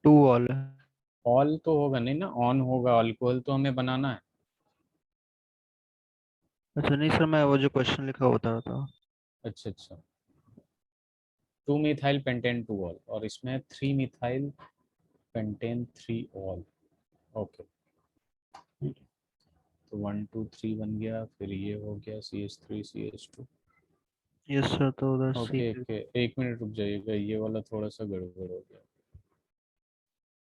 2 ऑल है। ऑल तो होगा नहीं ना, ऑन होगा, अल्कोहल तो हमें बनाना है। अच्छा नहीं सर, मैं वो जो क्वेश्चन लिखा बता रहा था। अच्छा अच्छा, 2 मिथाइल पेंटेन 2 ऑल, और इसमें 3 मिथाइल पेंटेन 3 ऑल। ओके, तो 1 2 3 बन गया, फिर ये हो गया CH3 CH2। यस सर, तो उधर सी ओके में। ओके, 1 मिनट रुक जाइएगा, ये वाला थोड़ा सा गड़बड़ हो गया।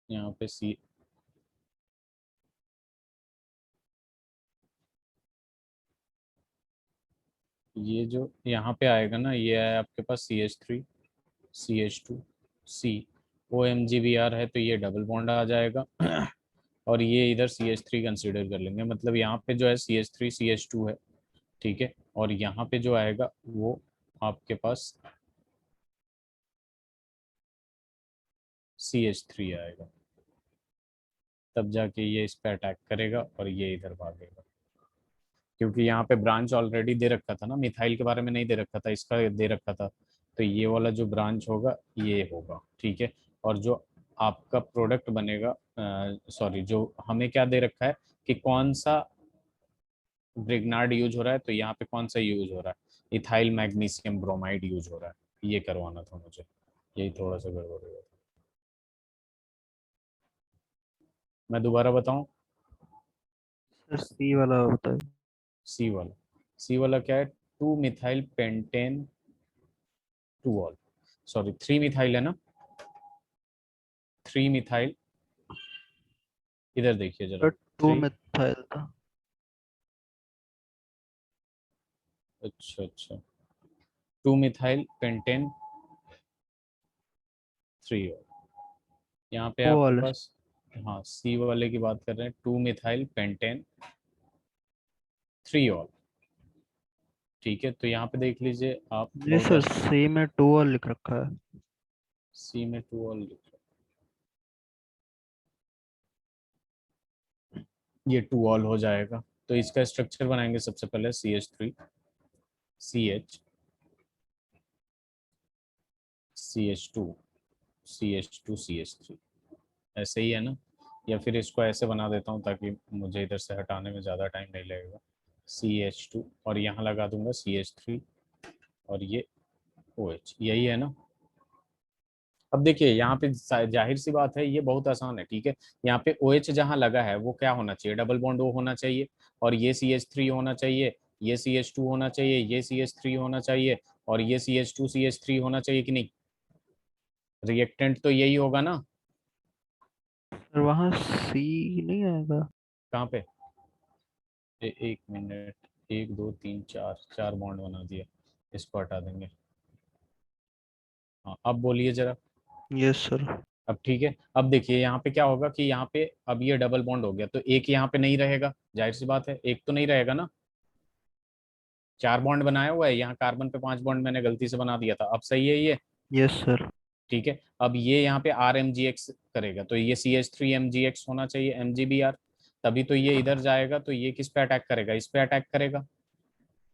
यहाँ पे सी, ये जो यहाँ पे आएगा ना, ये है आपके पास CH3 CH2 C, OMGBr है, तो ये डबल बॉन्ड आ जाएगा। और ये इधर CH3 कंसिडर कर लेंगे, मतलब यहाँ पे जो है CH3 CH2 है, ठीक है। और यहाँ पे जो आएगा वो आपके पास CH3 आएगा, तब जाके ये इस पे अटैक करेगा और ये इधर भागेगा। क्योंकि यहाँ पे ब्रांच ऑलरेडी दे रखा था ना, मिथाइल के बारे में नहीं दे रखा था, इसका दे रखा था। तो ये वाला जो ब्रांच होगा ये होगा, ठीक है। और जो आपका प्रोडक्ट बनेगा, सॉरी, जो हमें क्या दे रखा है कि कौन सा ब्रिग्नार्ड यूज हो रहा है, तो यहाँ पे कौन सा यूज हो रहा है, इथाइल मैग्नीशियम ब्रोमाइड यूज हो रहा है। ये करवाना था मुझे, यही थोड़ा सा गड़बड़ हो गया था। मैं दोबारा बताऊं? सर सी वाला होता है। सी वाला, सी वाला क्या है? 2 methyl pentane two all, sorry 3 methyl है ना, 3 मिथाइल, इधर देखिए जरा, सर टू 3, मिथाइल था। अच्छा अच्छा, 2 मिथाइल पेंटेन 3 ऑल, यहाँ पे वो आपके वाले। पास, हाँ सी वाले की बात कर रहे हैं, 2 मिथाइल पेंटेन 3 ऑल, ठीक है। तो यहाँ पे देख लीजिए आप, जी बहुत सर, आसान, सी में टू ऑल लिख रखा है। सी में 2 ऑल लिख रहा है। ये 2 ऑल हो जाएगा, तो इसका स्ट्रक्चर बनाएंगे सबसे पहले, CH3 CH CH2 CH2 CH3, ऐसे ही है ना, या फिर इसको ऐसे बना देता हूँ ताकि मुझे इधर से हटाने में ज़्यादा टाइम नहीं लगेगा, CH2 और यहाँ लगा दूंगा CH3 और ये OH, यही है ना। अब देखिए यहाँ पे जाहिर सी बात है, ये बहुत आसान है, ठीक है। यहाँ पे OH जहाँ लगा है वो क्या होना चाहिए, डबल बॉन्ड O होना चाहिए, और ये CH3 होना चाहिए, ये CH2 होना चाहिए, ये CH3 होना चाहिए, और ये CH2 CH3 होना चाहिए कि नहीं, रिएक्टेंट तो यही होगा ना। सर वहाँ सी नहीं आएगा। कहाँ पे, एक मिनट, 1 2 3 4 बॉन्ड बना दिया, इसको हटा देंगे। हाँ अब बोलिए जरा, यस सर। अब ठीक है। अब देखिए यहाँ पे क्या होगा कि यहाँ पे अब ये डबल बॉन्ड हो गया, तो एक यहाँ पे नहीं रहेगा, जाहिर सी बात है, एक तो नहीं रहेगा ना, 4 बॉन्ड बनाया हुआ है, यहाँ कार्बन पे 5 बॉन्ड मैंने गलती से बना दिया था, अब सही है ये, यस सर। ठीक है। अब ये यहाँ पे RMgx करेगा, तो ये CH3MgX होना चाहिए, MgBr, तभी तो ये इधर जाएगा, तो ये किस पे अटैक करेगा, इस पे अटैक करेगा,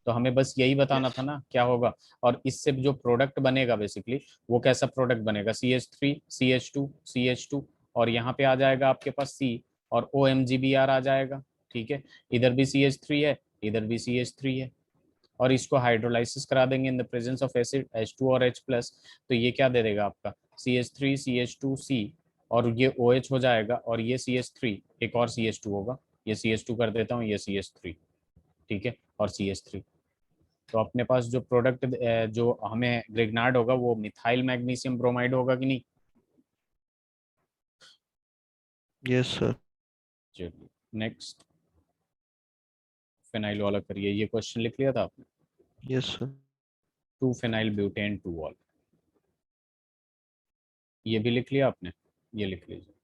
तो हमें बस यही बताना था यस। ना क्या होगा। और इससे जो प्रोडक्ट बनेगा बेसिकली, वो कैसा प्रोडक्ट बनेगा, CH3 CH2 CH2, और यहाँ पे आ जाएगा आपके पास C, और OMgBr आ जाएगा, ठीक है। इधर भी CH3 है, इधर भी CH3 है, और इसको हाइड्रोलाइसिस करा देंगे in the presence of acid H2 और H प्लस, तो ये क्या दे देगा आपका, CH3 CH2C, और ये OH हो जाएगा, और ये CH3, एक और CH2 होगा, ये CH2 कर देता हूँ, ये CH3, ठीक है, और CH3, तो अपने पास जो प्रोडक्ट जो हमें ग्रिग्नार्ड होगा वो मिथाइल मैग्नीशियम ब्रोमाइड होगा कि नहीं। Yes sir. चलिए नेक्स्ट, फिनाइल वाला करिए, ये क्वेश्चन लिख लिया था आपने, yes sir. 2 phenyl butane 2 all, ये भी लिख लिया आपने, ये लिख लीजिए।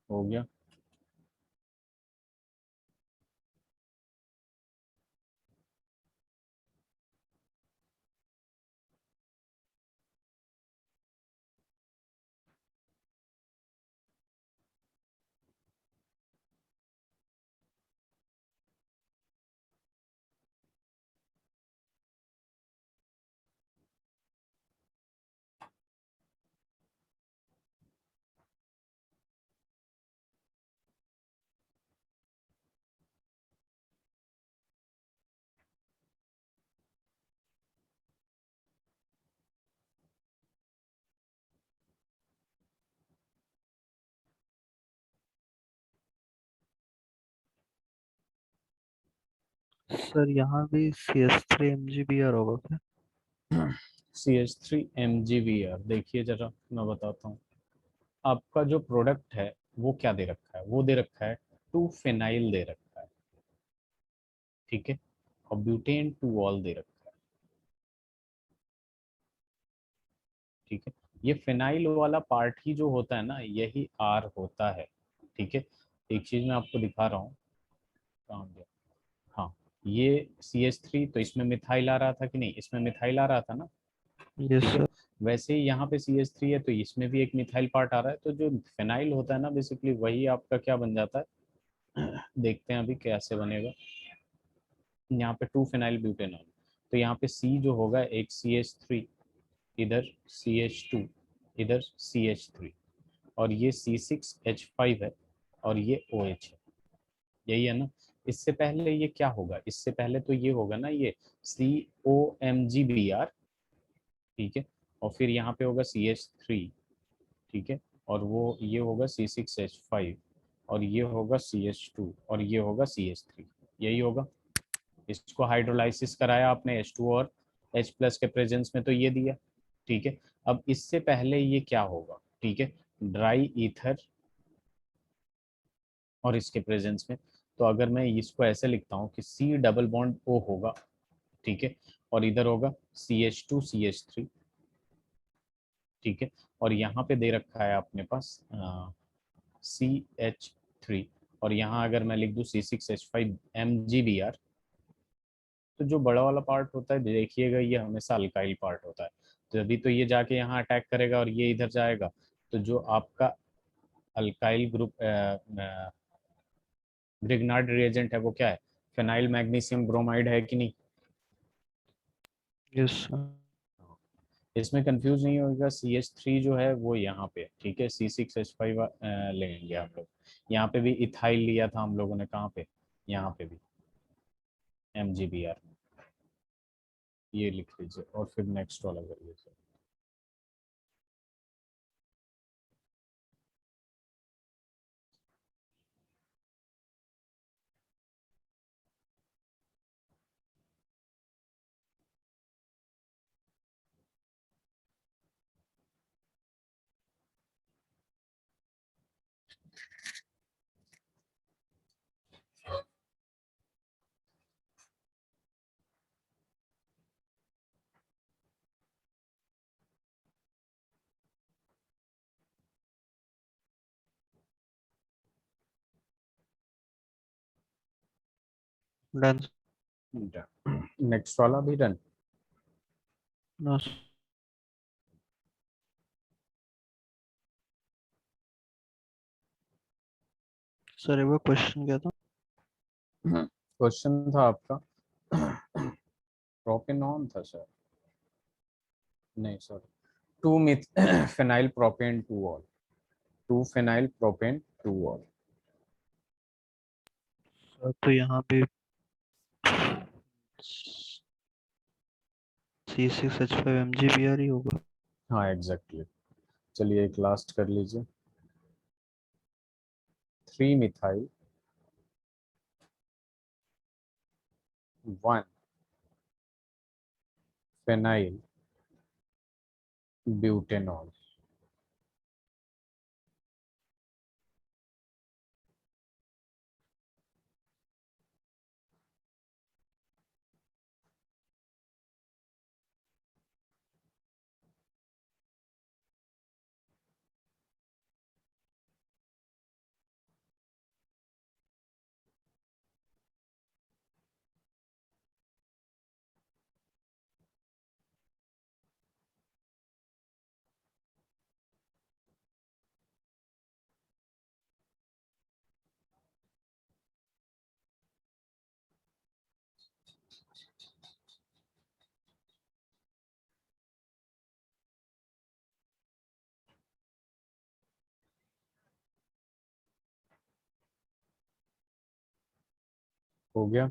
हो गया, सर यहाँ भी CS3 MgBr होगा क्या? CH3MgBr, देखिए जरा मैं बताता हूँ, आपका जो प्रोडक्ट है वो क्या दे रखा है, वो दे रखा है 2 फिनाइल दे रखा है, ठीक है, और ब्यूटेन टू ऑल दे रखा है। ठीक है, ये फिनाइल वाला पार्ट ही जो होता है ना, यही आर होता है। ठीक है, एक चीज मैं आपको दिखा रहा हूँ, कहाँ गया? हाँ, ये CH3, तो इसमें मिथाइल आ रहा था कि नहीं, इसमें मिथाइल आ रहा था ना। यस ठीक है, सर। वैसे ही यहाँ पे CH3 है, तो इसमें भी एक मिथाइल पार्ट आ रहा है, तो जो फिनाइल होता है ना बेसिकली वही आपका क्या बन जाता है। देखते हैं अभी कैसे बनेगा। यहाँ पे 2 फिनाइल ब्यूटेनॉल, तो यहाँ पे C जो होगा एक CH3, इधर CH2, इधर CH3, और ये C6H5 है, और ये OH है। यही है ना। इससे पहले ये क्या होगा, इससे पहले तो ये होगा ना, ये COMgBr। ठीक है, और फिर यहाँ पे होगा CH3। ठीक है, और वो ये होगा C6H5, और ये होगा CH2, और ये होगा CH3। यही होगा। इसको हाइड्रोलाइसिस कराया आपने H2 और H+ के प्रेजेंस में, तो ये दिया। ठीक है, अब इससे पहले ये क्या होगा, ठीक है, ड्राई ईथर और इसके प्रेजेंस में, तो अगर मैं इसको ऐसे लिखता हूँ कि C डबल बॉन्ड O होगा। ठीक है, और इधर होगा CH2CH3। ठीक है, और यहाँ पे दे रखा है अपने पास CH3, और यहाँ अगर मैं लिख दूँ C6H5MgBr, तो जो बड़ा वाला पार्ट होता है देखिएगा, ये हमेशा अल्काइल पार्ट होता है, तो अभी तो ये जाके यहाँ अटैक करेगा और ये इधर जाएगा, तो जो आपका अल्काइल ग्रुप ग्रिग्नार्ड रिएजेंट है वो क्या है, फिनाइल मैग्नीशियम ब्रोमाइड है कि नहीं। Yes sir. इसमें कंफ्यूज नहीं होगा, CH3 जो है वो यहाँ पे, ठीक है, C6H5 लेंगे आप लोग। यहाँ पे भी इथाइल लिया था हम लोगों ने, कहाँ पे, यहाँ पे भी MgBr, ये लिख लीजिए, और फिर नेक्स्ट वाला कर लीजिए। डन। नेक्स्ट वाला भी डन। नो सर, एक बार क्वेश्चन क्या था? क्वेश्चन था आपका प्रोपेनॉन था सर, नहीं sorry, two meth phenyl propan two ol, 2 phenyl propan two ol. Sir तो यहाँ पे C6H5MgBr ही होगा। हाँ एग्जैक्टली। चलिए एक लास्ट कर लीजिए, 3 मिथाइल 1 फिनाइल ब्यूटेनॉल। हो गया।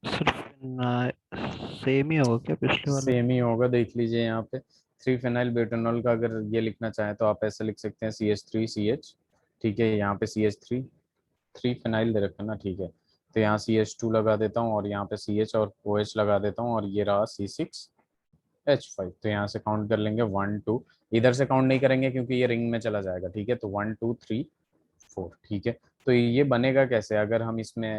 सिर्फ सेम ही होगा क्या पिछले वाला? सेम ही होगा, देख लीजिए यहाँ पे थ्री फिनाइल ब्यूटेनॉल का अगर ये लिखना चाहें तो आप ऐसे लिख सकते हैं CH3CH, ठीक है। यहाँ पे CH3, थ्री फिनाइल दे रखा ना, ठीक है। तो यहाँ CH2 लगा देता हूँ और यहाँ पे CH और OH लगा देता हूँ, और ये रहा C6H5। तो यहाँ से काउंट कर लेंगे 1 2, इधर से काउंट नहीं करेंगे क्योंकि ये रिंग में चला जाएगा, ठीक है। तो 1 2 3 4, ठीक है। तो ये बनेगा कैसे, अगर हम इसमें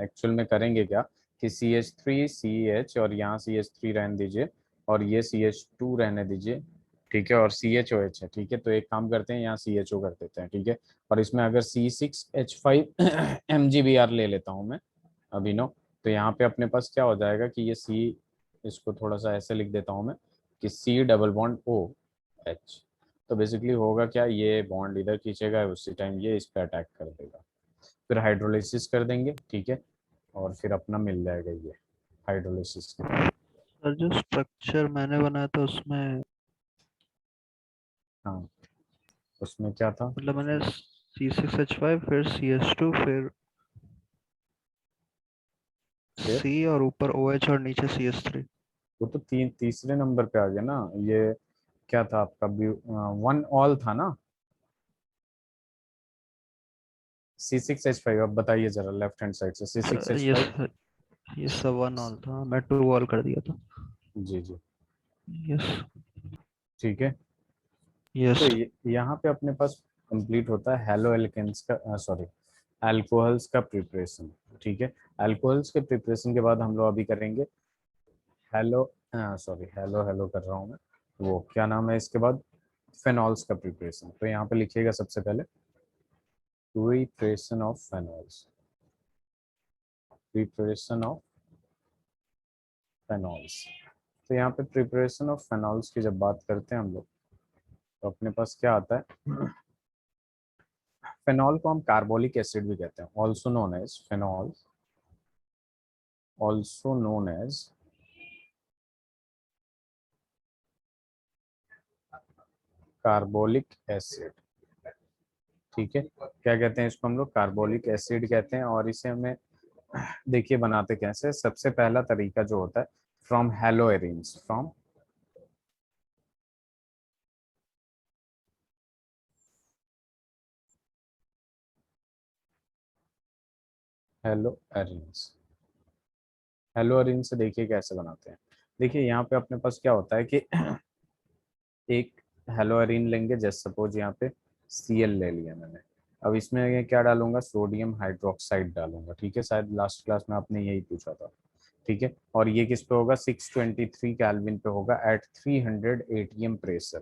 एक्चुअल में करेंगे क्या कि CH3CH और यहाँ CH3 रहने दीजिए और ये CH2 रहने दीजिए, ठीक है, और CHOH है, ठीक है। तो एक काम करते हैं, यहाँ CHO कर देते हैं, ठीक है। और इसमें अगर C6H5 MgBr ले लेता हूँ मैं अभिनव, तो यहाँ पे अपने पास क्या हो जाएगा कि ये C, इसको थोड़ा सा ऐसे लिख देता हूँ मैं कि C डबल बॉन्ड OH। तो बेसिकली होगा क्या, ये बॉन्ड इधर खींचेगा, उसी टाइम ये इस पे अटैक कर देगा, फिर हाइड्रोलिसिस कर देंगे, ठीक है। और फिर अपना मिल जाएगा ये हाइड्रोलिसिस के बाद। सर जो स्ट्रक्चर मैंने बनाया था उसमें, हाँ, उसमें क्या था, मतलब मैंने C6H5 फिर CS2 फिर फिर C और ऊपर OH और नीचे CS3। वो तो तीसरे नंबर पे आ गया ना ये, क्या था आपका, 1 ऑल था ना, C6H5। अब बताइए जरा लेफ्ट हैंड साइड से, C six sir H five ये सब 1 ऑल था, मैं 2 ऑल कर दिया था। जी जी, यस। ठीक है। तो यस। यहाँ पे अपने पास कंप्लीट होता है हेलो एल्केन्स का, सॉरी, अल्कोहल्स का प्रिपरेशन, ठीक है। अल्कोहल्स के प्रिपरेशन के बाद हम लोग अभी करेंगे हेलो, सॉरी, हेलो हेलो कर रहा हूँ मैं, वो क्या नाम है इसके बाद, फेनॉल्स का प्रिपरेशन। तो यहाँ पे लिखिएगा सबसे पहले प्रिपरेशन ऑफ फेनॉल्स, प्रिपरेशन ऑफ फेनॉल्स। तो यहाँ पे प्रिपरेशन ऑफ फेनॉल्स की जब बात करते हैं हम लोग, तो अपने पास क्या आता है, फेनॉल को हम कार्बोलिक एसिड भी कहते हैं, also known as phenol, also known as carbolic acid, ठीक है। क्या कहते हैं इसको हम लोग, कार्बोलिक एसिड कहते हैं। और इसे हमें देखिए बनाते कैसे, सबसे पहला तरीका जो होता है, फ्रॉम हेलोएरिन्स, फ्रॉम हेलोएरिन्स, हेलोएरिन से देखिए कैसे बनाते हैं। देखिए यहाँ पे अपने पास क्या होता है कि एक हेलोअरीन लेंगे, जैसे सपोज यहाँ पे Cl ले लिया मैंने। अब इसमें ये क्या डालूंगा, सोडियम हाइड्रोक्साइड डालूंगा, ठीक है। शायद लास्ट क्लास में आपने यही पूछा था, ठीक है। और ये किस पे होगा, 623 केल्विन पे होगा एट 300 ATM प्रेशर।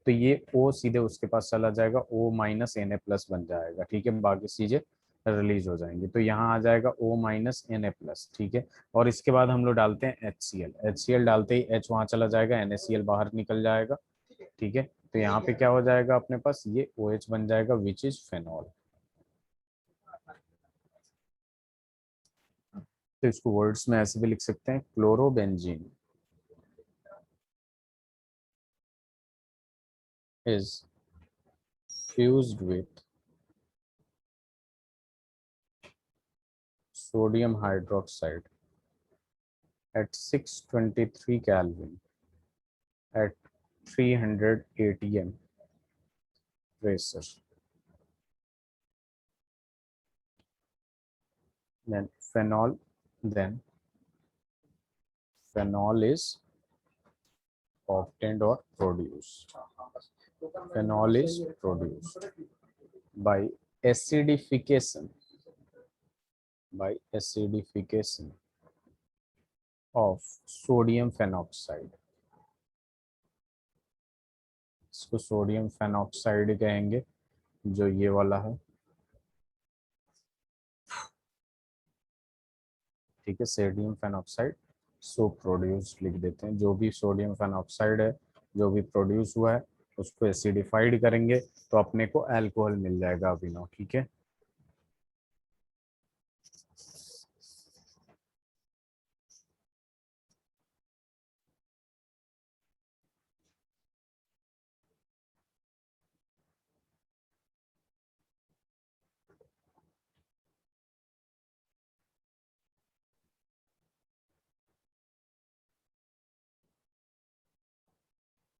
तो ये O सीधे उसके पास चला जाएगा, O-Na+ बन जाएगा, ठीक है। बाकी चीजें रिलीज हो जाएंगी, तो यहाँ आ जाएगा O-Na+, ठीक है। और इसके बाद हम लोग डालते हैं HCl, HCl डालते ही H वहां चला जाएगा, NaCl बाहर निकल जाएगा, ठीक है। तो यहाँ पे क्या हो जाएगा अपने पास, ये OH बन जाएगा विच इज फेनॉल। तो इसको वर्ड्स में ऐसे भी लिख सकते हैं, chlorobenzene is fused with sodium hydroxide at 623 Kelvin at 300 ATM pressure. Then phenol, then phenol is obtained or produced. Phenol is produced by acidification, by acidification of sodium phenoxide. इसको sodium phenoxide कहेंगे, जो ये वाला है, ठीक है, sodium phenoxide. सो produce लिख देते हैं, जो भी सोडियम फेनॉक्साइड है जो भी प्रोड्यूस हुआ है उसको एसिडिफाइड करेंगे तो अपने को अल्कोहल मिल जाएगा अभिनव, ठीक है।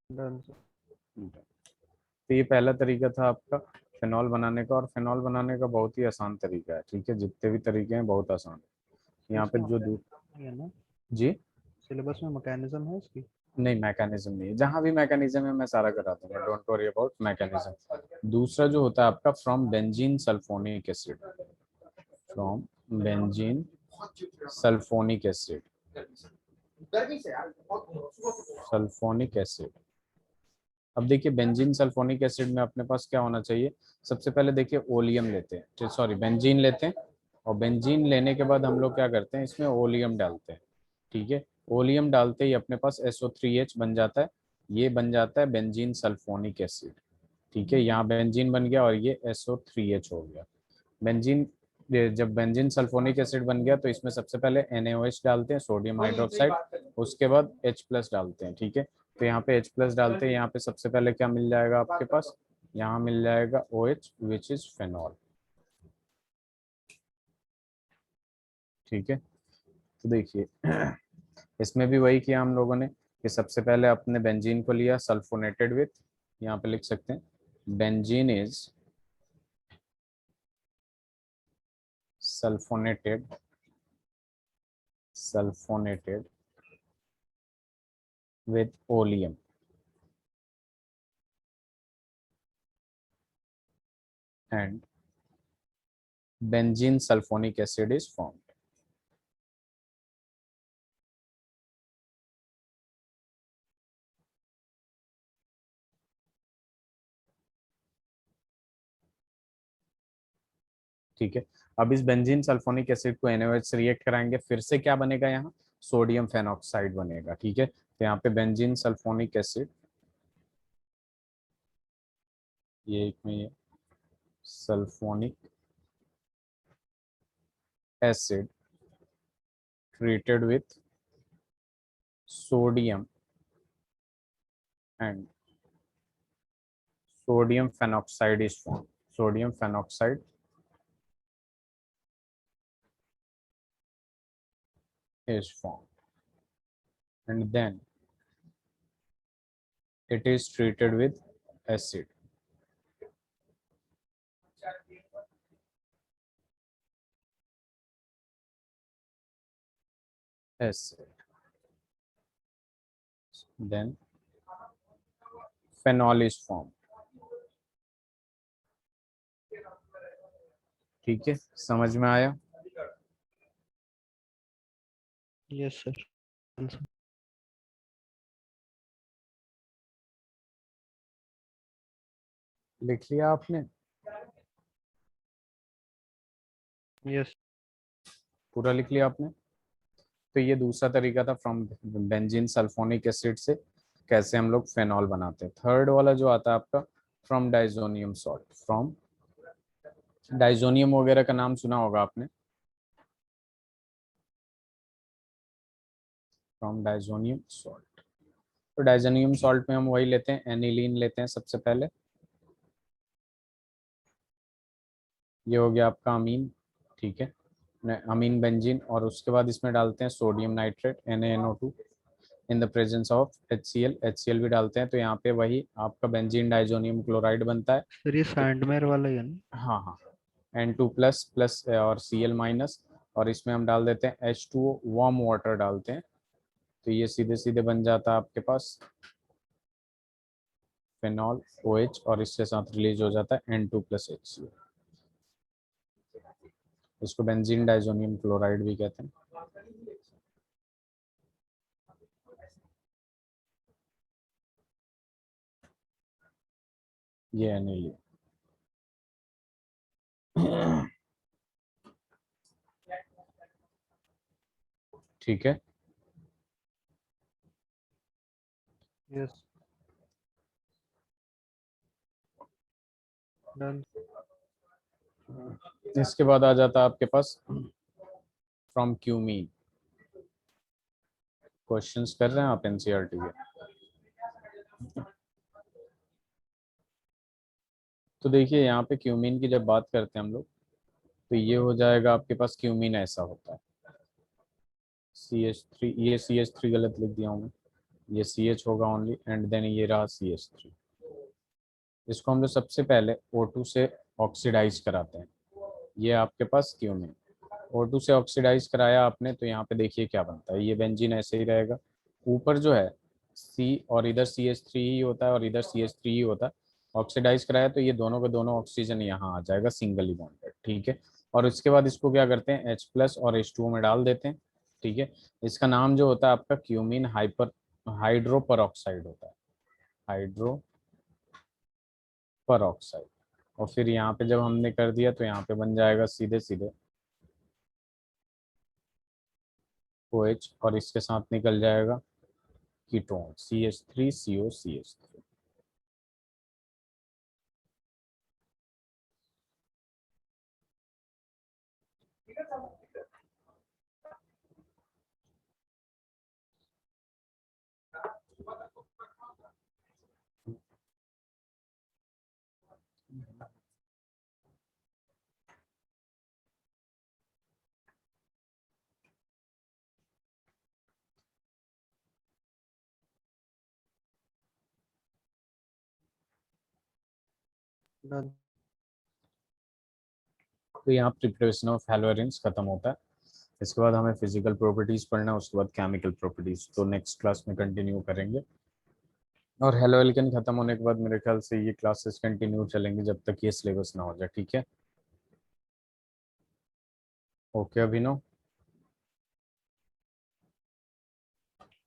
Done sir. तो ये पहला तरीका था आपका फिनॉल बनाने का, और फिनॉल बनाने का बहुत ही आसान तरीका है, ठीक है, जितने भी तरीके हैं बहुत आसान है। यहाँ पे इसमें जो मैकेनिज्म है ना, जी सिलेबस में मैकेनिज्म है इसकी? नहीं, मैकेनिज्म नहीं है, जहाँ भी मैकेनिज्म है मैं सारा करा दूंगा, डोंट वरी अबाउट मैकेनिज्म। दूसरा जो होता है आपका from benzene sulphonic acid, from benzene sulphonic acid, sulphonic acid. अब देखिए बेंजीन सल्फोनिक एसिड में अपने पास क्या होना चाहिए, सबसे पहले देखिए ओलियम लेते हैं, सॉरी बेंजीन लेते हैं, और बेंजीन लेने के बाद हम लोग क्या करते हैं, इसमें ओलियम डालते हैं, ठीक है। ओलियम डालते ही अपने पास SO3H बन जाता है, ये बन जाता है बेंजीन सल्फोनिक एसिड, ठीक है। यहाँ बेंजीन बन गया और ये SO3H हो गया। बेंजीन, जब बेंजीन सल्फोनिक एसिड बन गया तो इसमें सबसे पहले NaOH डालते हैं, सोडियम हाइड्रोक्साइड, उसके बाद H+ डालते हैं, ठीक है। तो यहाँ पे H+ डालते हैं, यहाँ पे सबसे पहले क्या मिल जाएगा आपके पास, यहाँ मिल जाएगा OH विच इज फेनॉल, ठीक है। तो देखिए इसमें भी वही किया हम लोगों ने कि सबसे पहले अपने बेंजीन को लिया सल्फोनेटेड विथ, यहाँ पे लिख सकते हैं benzene is sulphonated, sulphonated with oleum, and benzene sulfonic acid is formed. ठीक है। अब इस बेंजीन सल्फोनिक एसिड को NaOH से रिएक्ट कराएंगे, फिर से क्या बनेगा, यहाँ सोडियम फेनॉक्साइड बनेगा, ठीक है। तो यहाँ पे बेंजीन सल्फोनिक एसिड, ये एक में ये sulphonic acid treated with sodium and sodium phenoxide is formed, sodium phenoxide is formed, and then it is treated with acid, acid, then phenol is formed, ठीक है, समझ में आया। Yes sir. लिख लिया आपने, यस। पूरा लिख लिया आपने। तो ये दूसरा तरीका था फ्रॉम बेंजीन सल्फोनिक एसिड से कैसे हम लोग फेनॉल बनाते हैं। थर्ड वाला जो आता है आपका from diazonium salt, from diazonium वगैरह का नाम सुना होगा आपने, फ्रॉम डाइजोनियम सॉल्ट। तो डाइजोनियम सॉल्ट में हम वही लेते हैं, एनिलीन लेते हैं सबसे पहले, ये हो गया आपका अमीन, ठीक है, अमीन बेंजीन, और उसके बाद इसमें डालते हैं sodium nitrate NaNO2 in the presence of HCl भी डालते हैं, तो यहाँ पे वही आपका बेंजीन डाइजोनियम क्लोराइड बनता है। सर ये तो सैंडमेयर वाला ही है ना? हाँ हाँ, N2+ प्लस और Cl-, और इसमें हम डाल देते हैं H2O, वार्म वाटर डालते हैं, तो ये सीधे सीधे बन जाता है आपके पास फेनॉल OH, और इसके साथ रिलीज हो जाता है N2+ HCl, इसको बेंजीन डाइजोनियम क्लोराइड भी कहते हैं। ये एनिलीन ठीक है। यस। डन। इसके बाद आ जाता है आपके पास फ्रॉम क्यूमीन, क्वेश्चंस कर रहे हैं आप NCERT के। तो देखिए यहाँ पे क्यूमीन की जब बात करते हैं हम लोग, तो ये हो जाएगा आपके पास क्यूमीन ऐसा होता है CH3, ये CH3 गलत लिख दिया हूँ मैं, ये CH होगा ओनली, एंड देन ये रहा CH3। इसको हम लोग सबसे पहले O2 से ऑक्सीडाइज कराते हैं। ये आपके पास क्यूमीन, O2 से ऑक्सीडाइज कराया आपने, तो यहाँ पे देखिए क्या बनता है। ये बेंजीन ऐसे ही रहेगा, ऊपर जो है C, और इधर CH3 ही होता है और इधर CH3 ही होता है। ऑक्सीडाइज कराया तो ये दोनों के दोनों ऑक्सीजन यहाँ आ जाएगा सिंगली बॉन्डेड, ठीक है। और उसके बाद इसको क्या करते हैं, H+ और H2O में डाल देते हैं, ठीक है। इसका नाम जो होता है आपका क्यूमीन हाइड्रो परऑक्साइड होता है, हाइड्रो परऑक्साइड। और फिर यहाँ पे जब हमने कर दिया तो यहाँ पे बन जाएगा सीधे सीधे OH, और इसके साथ निकल जाएगा कीटोन CH3COCH3। Done. तो यहाँ प्रिपरेशन ऑफ हैलोजेंस खत्म होता है। इसके बाद हमें फिजिकल प्रॉपर्टीज पढ़ना है, उसके बाद केमिकल प्रॉपर्टीज, तो नेक्स्ट क्लास में कंटिन्यू करेंगे। और हेलो एल्केन खत्म होने के बाद मेरे ख्याल से ये क्लासेस कंटिन्यू चलेंगे जब तक ये सिलेबस ना हो जाए, ठीक है। ओके अभिनव।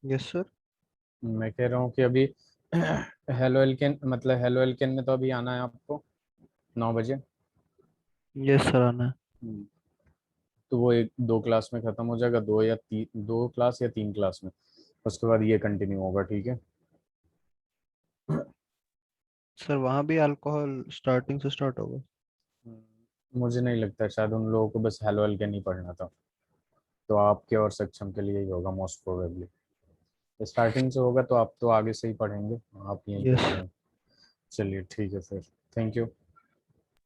Yes sir. मैं कह रहा हूँ कि अभी हेलो एल्केन, मतलब हेलो एल्केन में तो अभी आना है आपको 9 बजे। Yes sir आना है। हम्म, तो वो 1-2 क्लास में खत्म हो जाएगा, 2 क्लास या 3 क्लास में। उसके बाद ये कंटिन्यू होगा, ठीक है। सर वहाँ भी अल्कोहल स्टार्टिंग से स्टार्ट होगा। मुझे नहीं लगता, शायद उन लोगों को बस हेलो एल्केन ही पढ़ना था। तो आपके और सक्षम के लिए ही होगा मोस्ट प्रोबेबली। स्टार्टिंग से होगा तो आप तो आगे से ही पढ़ेंगे, आप यहीं पे यस। पढ़ेंगे। चलिए ठीक है फिर, थैंक यू।